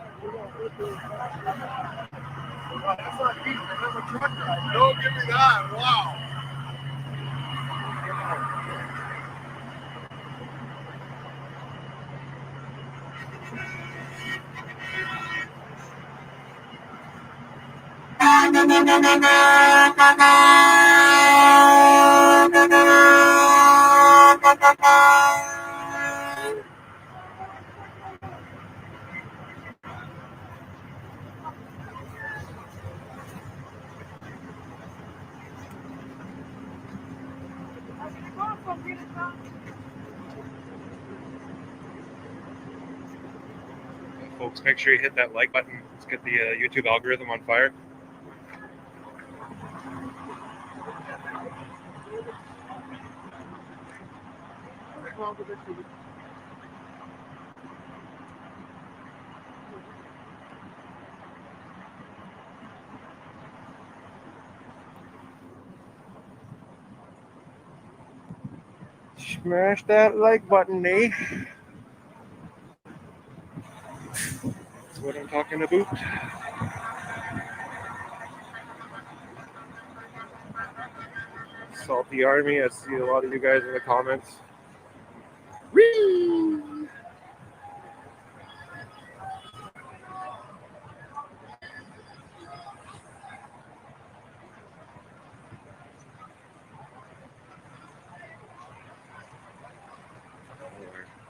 Don't give me that. Wow. Folks, make sure you hit that like button. Let's get the YouTube algorithm on fire. Smash that like button, eh? That's what I'm talking about. Salty Army, I see a lot of you guys in the comments. Whee!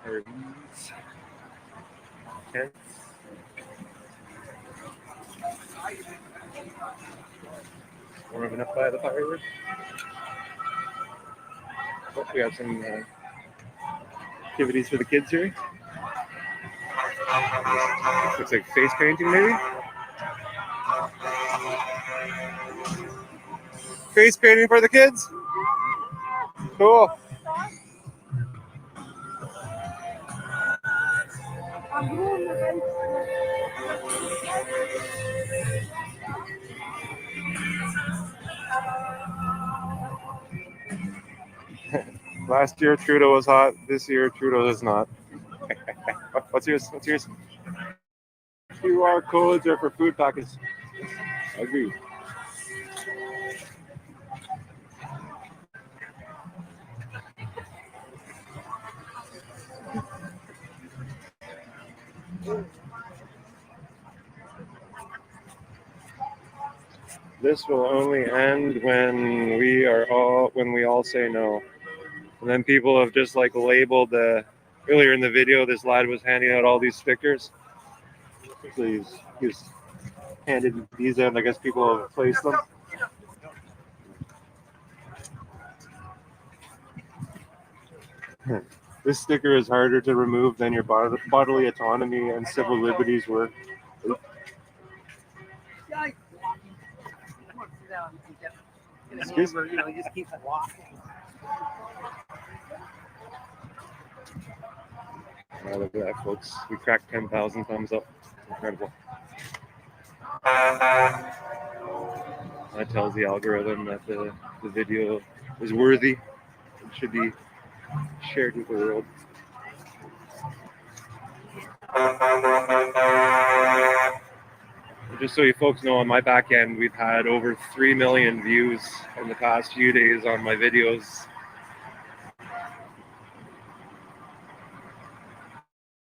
RVs, tents. Warming up by the fireworks. Oh, we have some activities for the kids here. Looks like face painting, maybe. Face painting for the kids. Cool. Last year Trudeau was hot. This year Trudeau is not. What's yours? What's yours? QR codes are for food packets. I agree. This will only end when we all say no. And then people have just like labeled earlier in the video, this lad was handing out all these stickers. So he's handed these out, and I guess people have placed them. This sticker is harder to remove than your bodily autonomy and civil liberties were. Excuse me? Just keep it walking. Oh, look at that, folks. We cracked 10,000 thumbs up. Incredible. That tells the algorithm that the video is worthy and should be shared with the world. Just so you folks know, on my back end, we've had over 3 million views in the past few days on my videos.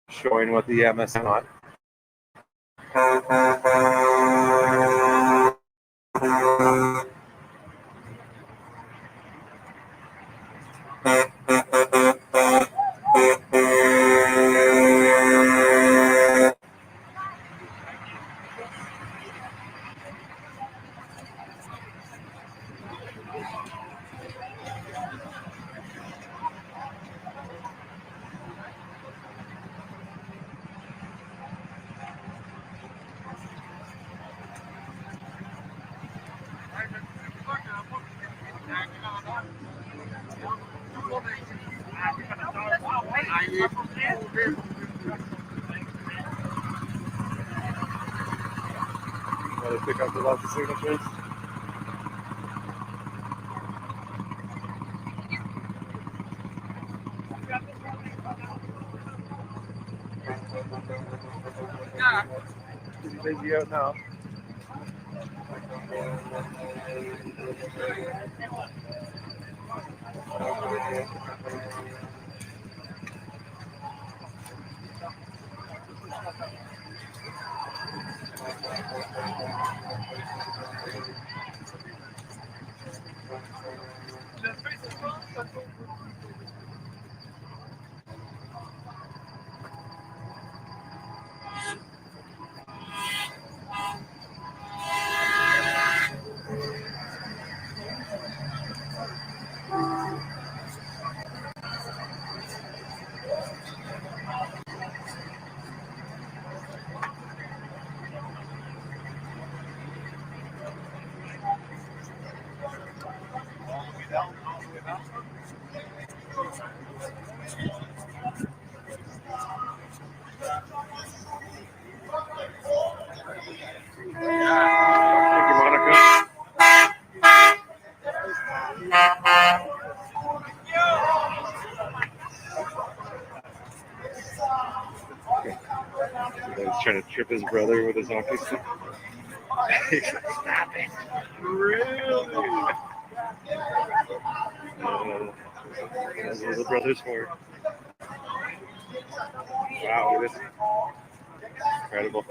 Showing what the MSN on. Want to pick up the lots of signatures? Pretty busy out now. Thank you, Monica. He's trying to trip his brother with his hockey stick. Stop it. Really? That's what the brothers for. Wow, look at this. Incredible.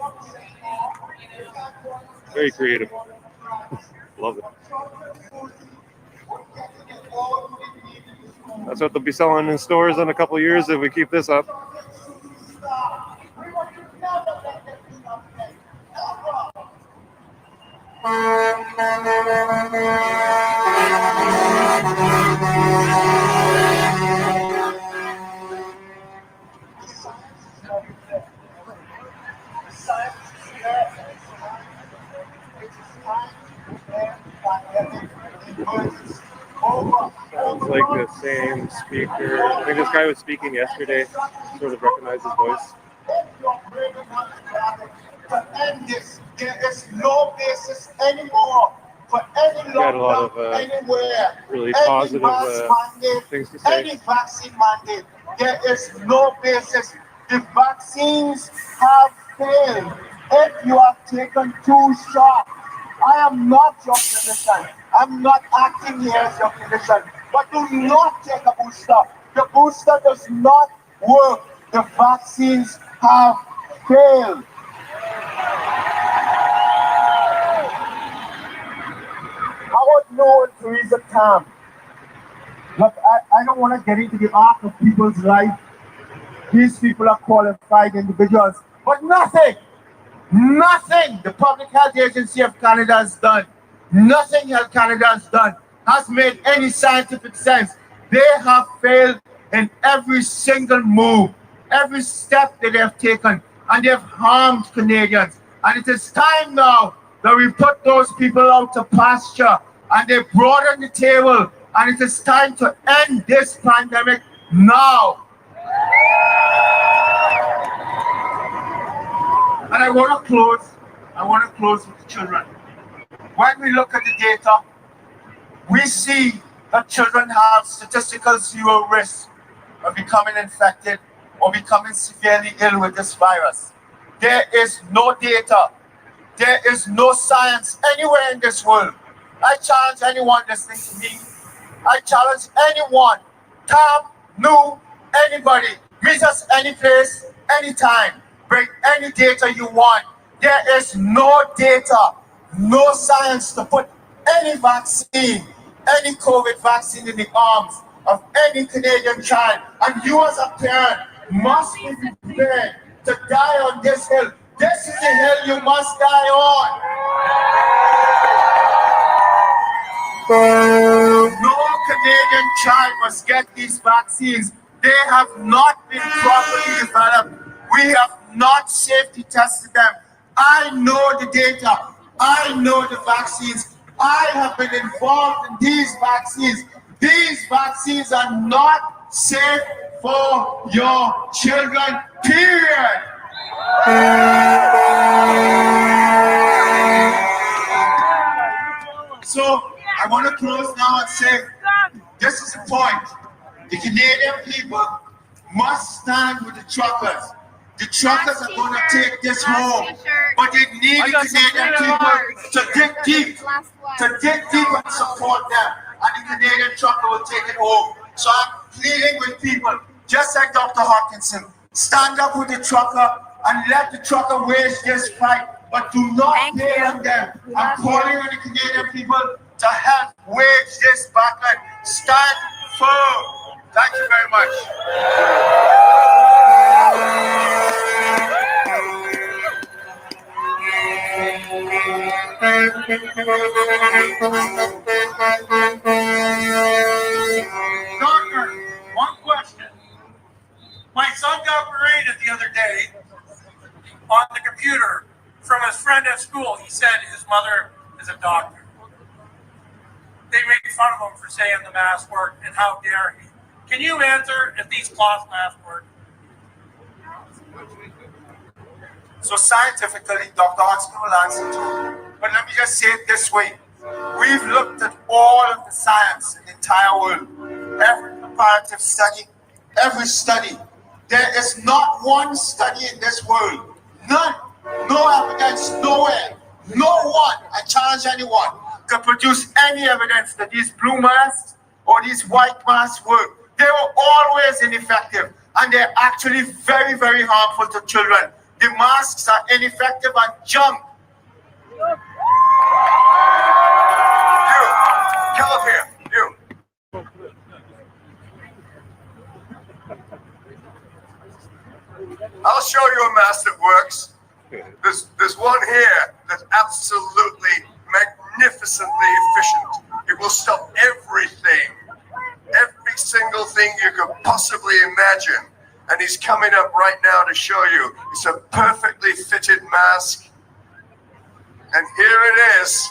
Very creative. Love it. That's what they'll be selling in stores in a couple of years if we keep this up. Sounds like the same speaker. I think this guy was speaking yesterday. Sort of recognized his voice. bringing up to end this. There is no basis anymore for any Got a lot lockdown of, anywhere. really Any positive mask mandate, things to say. any vaccine mandate. There is no basis. The vaccines have failed. If you have taken 2 shots, I am not your clinician. I'm not acting here as your clinician. But do not take a booster. The booster does not work. The vaccines have failed. Howard Noah and Theresa Tam. Look, I don't want to get into the arc of people's life. These people are qualified individuals. But nothing the Public Health Agency of Canada has done, nothing Health Canada has done, has made any scientific sense. They have failed in every single move, every step that they have taken, and they have harmed Canadians. And it is time now that we put those people out to pasture and they broaden the table, and it is time to end this pandemic now. And I want to close with the children. When we look at the data, we see that children have statistical 0 risk of becoming infected or becoming severely ill with this virus. There is no data. There is no science anywhere in this world. I challenge anyone listening to me. I challenge anyone, Tam, Nu, anybody, meet us any place, anytime. Bring any data you want. There is no data, no science to put any vaccine, any COVID vaccine in the arms of any Canadian child. And you as a parent must be prepared to die on this hill. This is the hill you must die on. No Canadian child must get these vaccines. They have not been properly developed. We have not safety tested them. I know the data. I know the vaccines. I have been involved in these vaccines. These vaccines are not safe for your children, period. So I want to close now and say, this is the point. The Canadian people must stand with the truckers. The truckers are going to take this home, but they need the Canadian people to dig deep and support them, and the Canadian trucker will take it home. So I'm pleading with people, just like Dr. Hopkinson, stand up with the trucker and let the trucker wage this fight, but do not fail on them. I'm calling on the Canadian people to help wage this battle. Stand firm. Thank you very much. Doctor, one question. My son got berated the other day on the computer from his friend at school. He said his mother is a doctor. They made fun of him for saying the mask worked, and how dare he. Can you answer if these cloth masks work? So scientifically, Dr. Hodgson will answer too. But let me just say it this way. We've looked at all of the science in the entire world. Every comparative study, every study. There is not one study in this world. None. No evidence, nowhere. No one, I challenge anyone, can produce any evidence that these blue masks or these white masks work. They were always ineffective, and they're actually very, very harmful to children. The masks are ineffective and junk. You, come up here, you. I'll show you a mask that works. There's one here that's absolutely magnificently efficient. It will stop everything. Every single thing you could possibly imagine. And he's coming up right now to show you. It's a perfectly fitted mask. And here it is.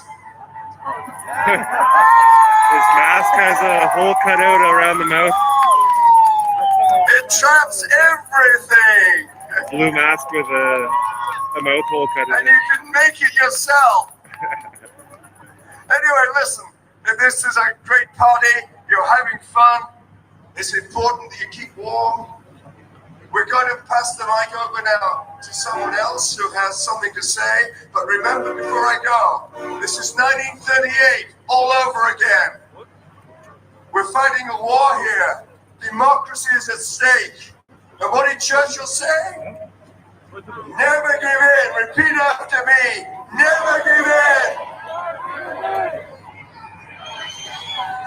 His mask has a hole cut out around the mouth. It traps everything. blue mask with a mouth hole cut in And it. you can make it yourself. Anyway, listen, this is a great party. You're having fun. It's important that you keep warm. We're going to pass the mic over now to someone else who has something to say. But remember, before I go, this is 1938 all over again. We're fighting a war here. Democracy is at stake. And what did Churchill say? Never give in. Repeat after me. Never give in.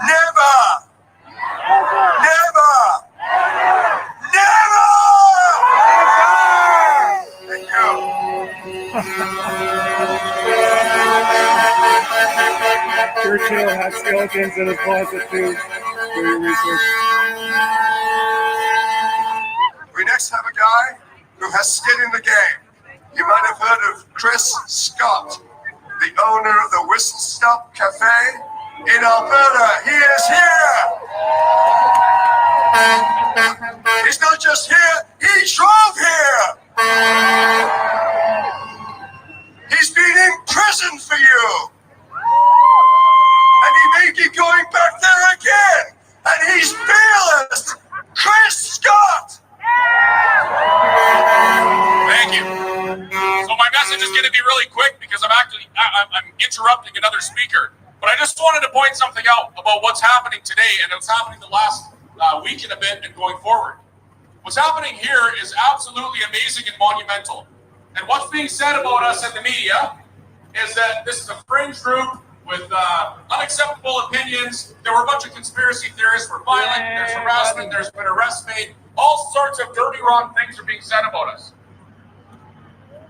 Never. Never. Never. Thank you. Churchill has skeletons in his closet too. For your research. We next have a guy who has skin in the game. You might have heard of Chris Scott, the owner of the Whistle Stop Cafe in Alberta. He is here. He's not just here, he drove here. He's been in prison for you. And he may be going back there again. And he's fearless. Chris Scott. Thank you. So my message is going to be really quick because I'm interrupting another speaker. But I just wanted to point something out about what's happening today and what's happening the last week and a bit and going forward. What's happening here is absolutely amazing and monumental. And what's being said about us in the media is that this is a fringe group with unacceptable opinions. There were a bunch of conspiracy theorists. We're violent. There's harassment. There's been arrests made. All sorts of dirty, wrong things are being said about us.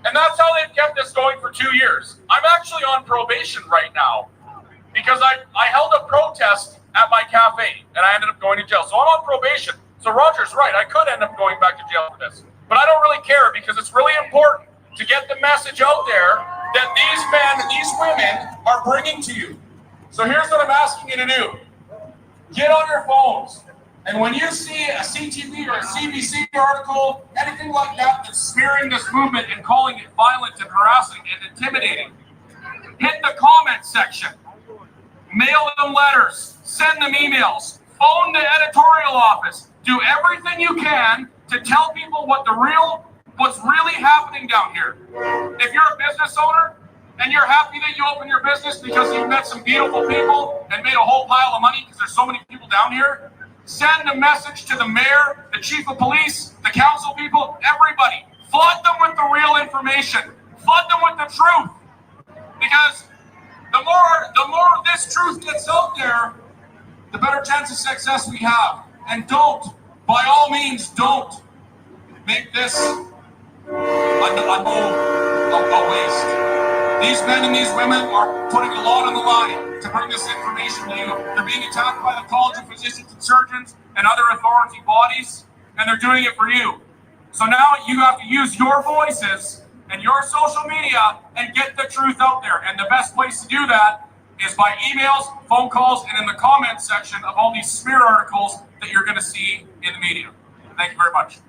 And that's how they've kept this going for 2 years. I'm actually on probation right now because I held a protest at my cafe and I ended up going to jail. So I'm on probation. So Roger's right. I could end up going back to jail for this. But I don't really care because it's really important to get the message out there that these men and these women are bringing to you. So here's what I'm asking you to do. Get on your phones. And when you see a CTV or a CBC article, anything like that that's smearing this movement and calling it violent and harassing and intimidating, hit the comment section. Mail them letters. Send them emails. Phone the editorial office. Do everything you can to tell people what's really happening down here. If you're a business owner and you're happy that you opened your business because you've met some beautiful people and made a whole pile of money because there's so many people down here, send a message to the mayor, the chief of police, the council people, everybody. Flood them with the real information. Flood them with the truth. Because the more this truth gets out there, the better chance of success we have. And by all means, don't make this a waste. These men and these women are putting a lot on the line to bring this information to you. They're being attacked by the College of Physicians and Surgeons and other authority bodies, and they're doing it for you. So now you have to use your voices and your social media and get the truth out there. And the best place to do that is by emails, phone calls, and in the comments section of all these smear articles that you're going to see in the media. Thank you very much.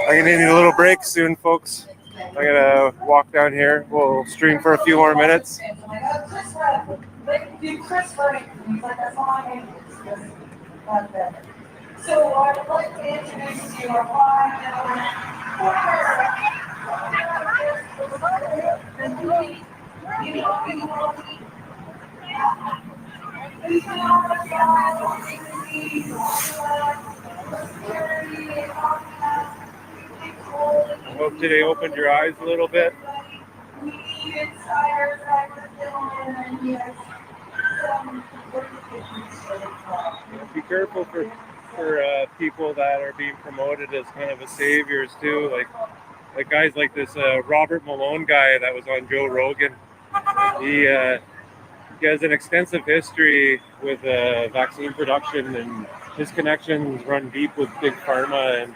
I'm gonna need a little break soon, folks. I'm gonna walk down here. We'll stream for a few more minutes. So I'd like to introduce to you our five I hope today opened your eyes a little bit. Be careful for people that are being promoted as kind of saviors too, like guys like this Robert Malone guy that was on Joe Rogan. He has an extensive history with vaccine production, and his connections run deep with big pharma and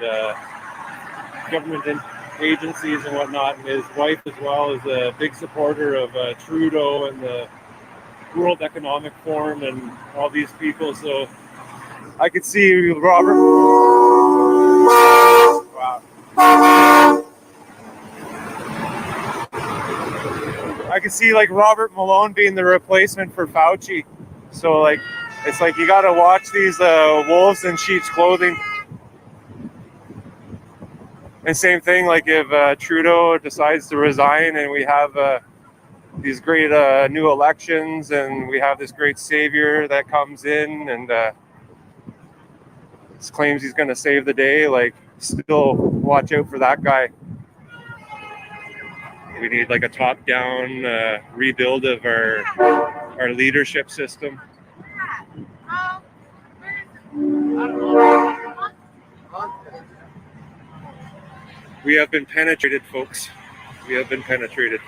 government agencies and whatnot. And his wife as well is a big supporter of Trudeau and the World Economic Forum and all these people. So I could see Robert I could see like Robert Malone being the replacement for Fauci. So like, it's like you got to watch these wolves in sheep's clothing. And same thing, like if Trudeau decides to resign and we have these great new elections and we have this great savior that comes in and claims he's going to save the day, like still watch out for that guy. We need like a top-down rebuild of our leadership system. We have been penetrated, folks. We have been penetrated.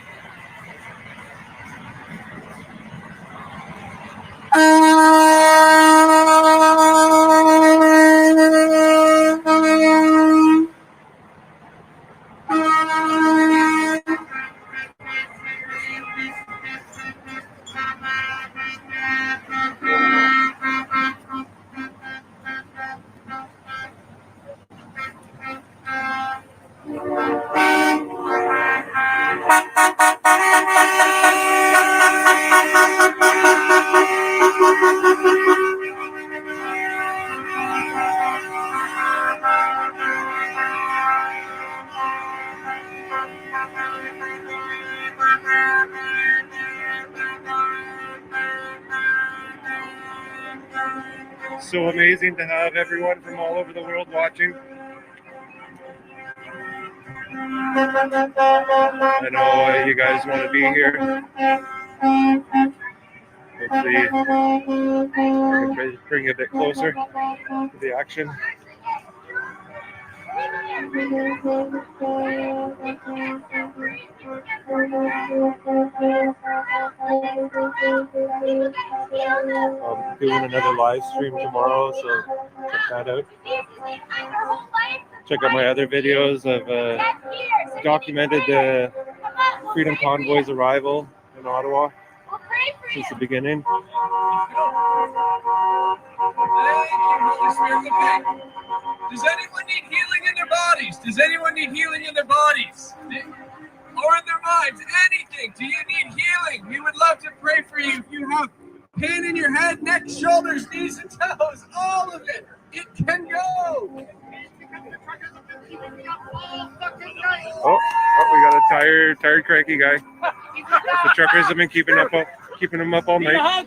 So amazing to have everyone from all over the world watching. I know you guys want to be here. Hopefully, I can bring you a bit closer to the action. I'm doing another live stream tomorrow, so check that out. Check out my other videos. I've documented the Freedom Convoy's arrival in Ottawa since the beginning. Does anyone need healing in their bodies? Does anyone need healing in their bodies? Or in their minds? Anything? Do you need healing? We would love to pray for you. If you have pain in your head, neck, shoulders, knees, and toes, all of it, it can go. Oh, we got a tired, cranky guy. The truckers have been keeping him up all night.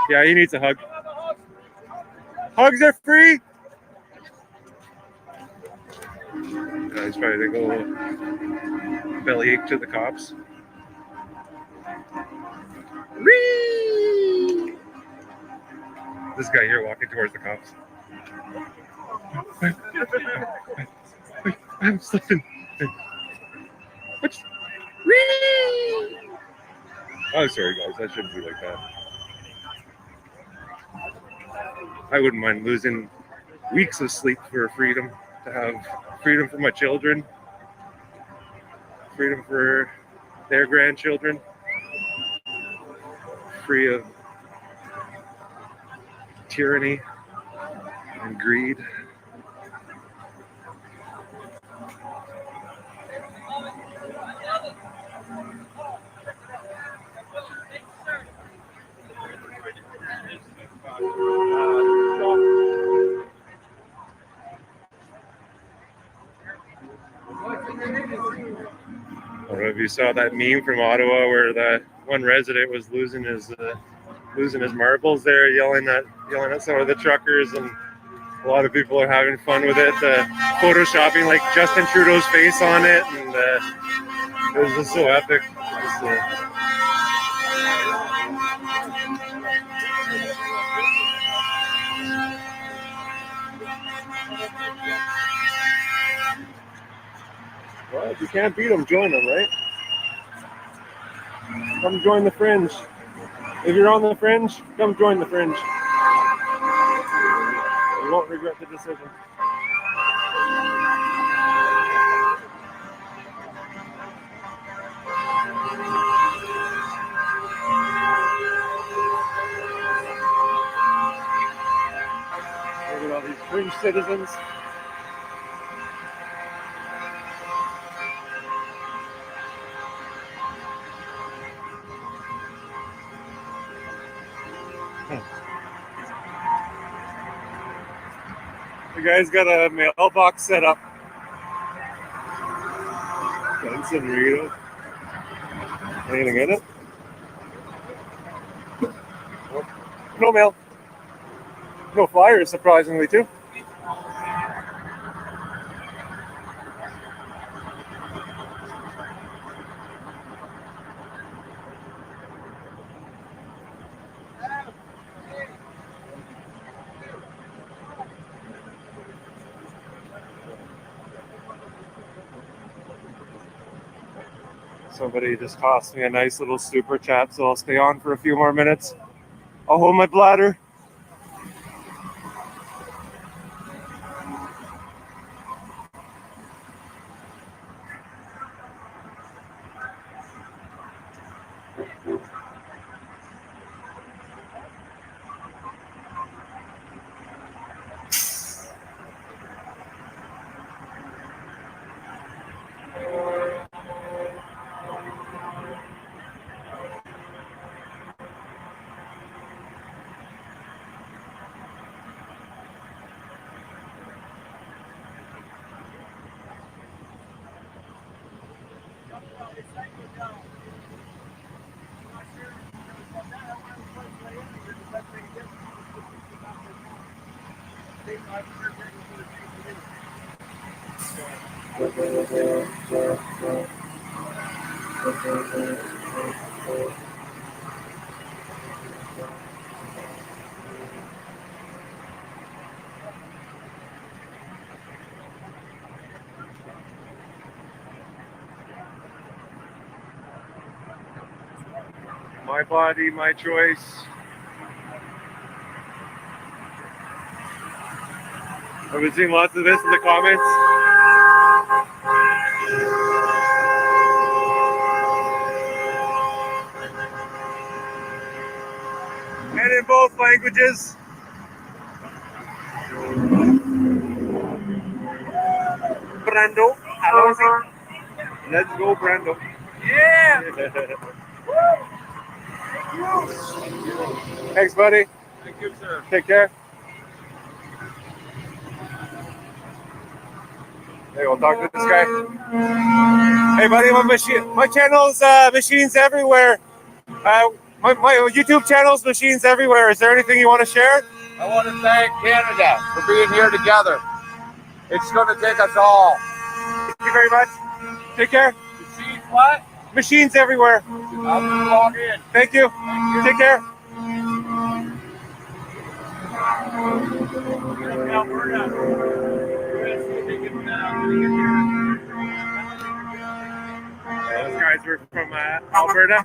Yeah, he needs a hug. Hugs are free. He's probably gonna go bellyache to the cops. Whee! This guy here walking towards the cops. I'm slipping. Whee! Oh, sorry guys, that shouldn't be like that. I wouldn't mind losing weeks of sleep for freedom, to have freedom for my children, freedom for their grandchildren, free of tyranny and greed. I don't know if you saw that meme from Ottawa where that one resident was losing his marbles there, yelling at some of the truckers, and a lot of people are having fun with it, photoshopping like Justin Trudeau's face on it, and it was just so epic. Well, if you can't beat them, join them, right? Come join the Fringe. If you're on the Fringe, come join the Fringe. You won't regret the decision. Look at all these Fringe citizens. The guy's got a mailbox set up. Benson Rito. Anything in it? No mail. No flyers, surprisingly, too. Somebody just tossed me a nice little super chat, so I'll stay on for a few more minutes. I'll hold my bladder. My body, my choice. I've been seeing lots of this in the comments. And in both languages. Brando, hello. Let's go, Brando. Yeah. Thanks, buddy. Thank you, sir. Take care. Hey, we'll talk to this guy. Hey, buddy, my channel's Machines Everywhere. My YouTube channel's Machines Everywhere. Is there anything you want to share? I want to thank Canada for being here together. It's going to take us all. Thank you very much. Take care. Machines what? Machines Everywhere. I'll log in. Thank you. Take care. Those guys were from Alberta.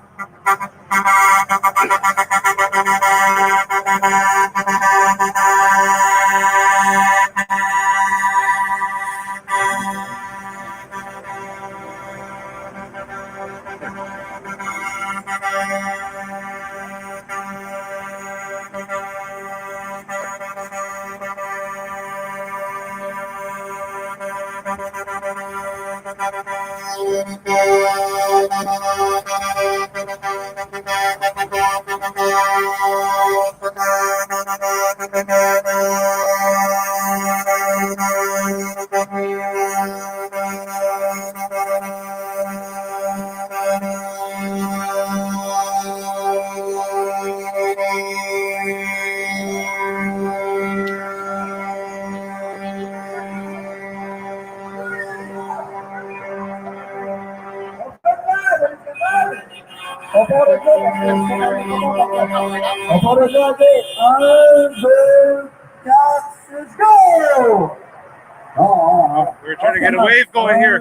We're trying to get a wave going here.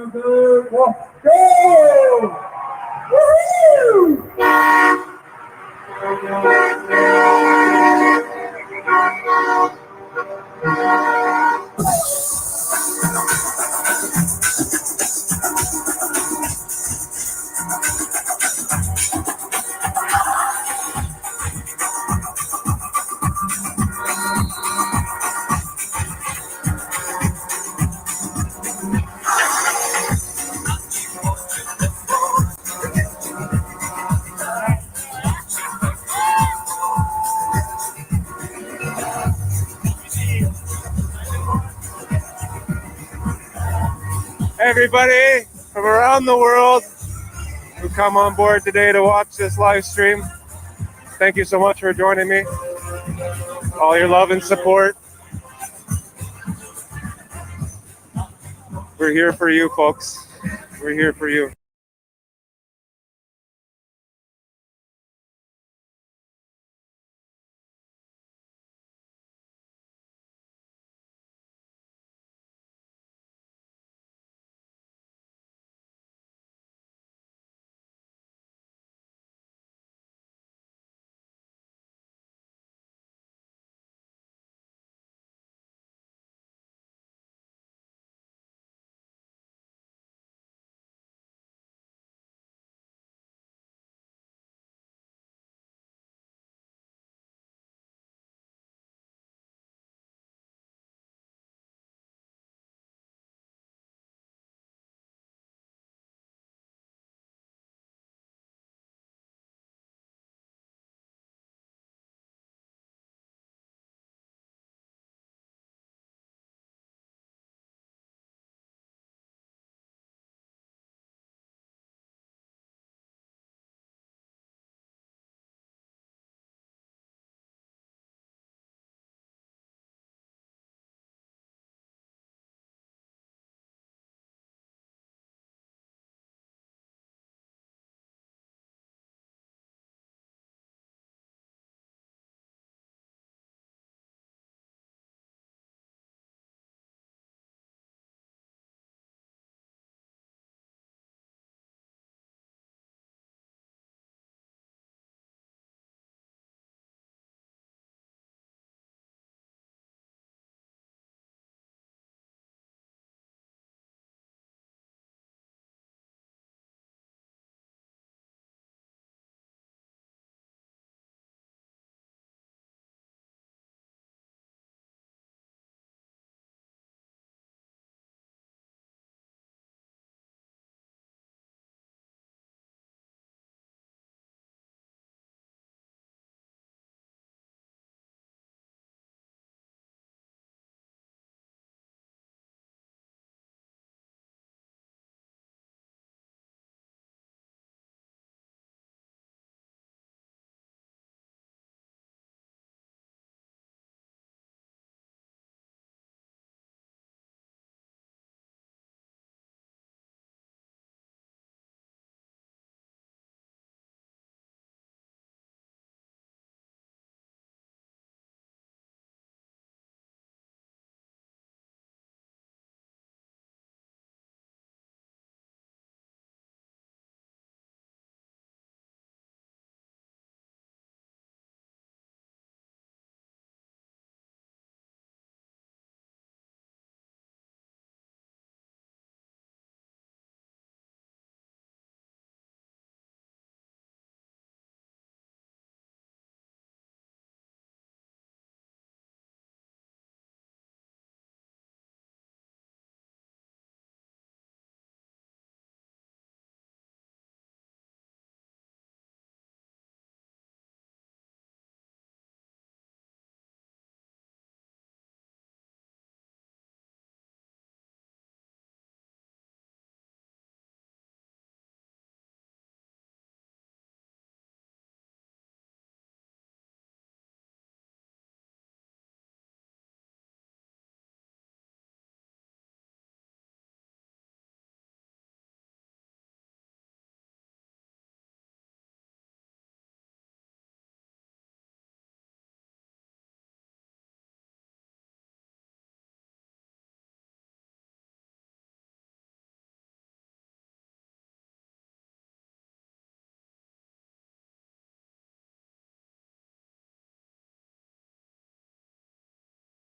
everybody from around the world who come on board today to watch this live stream. Thank you so much for joining me. All your love and support. We're here for you, folks. We're here for you.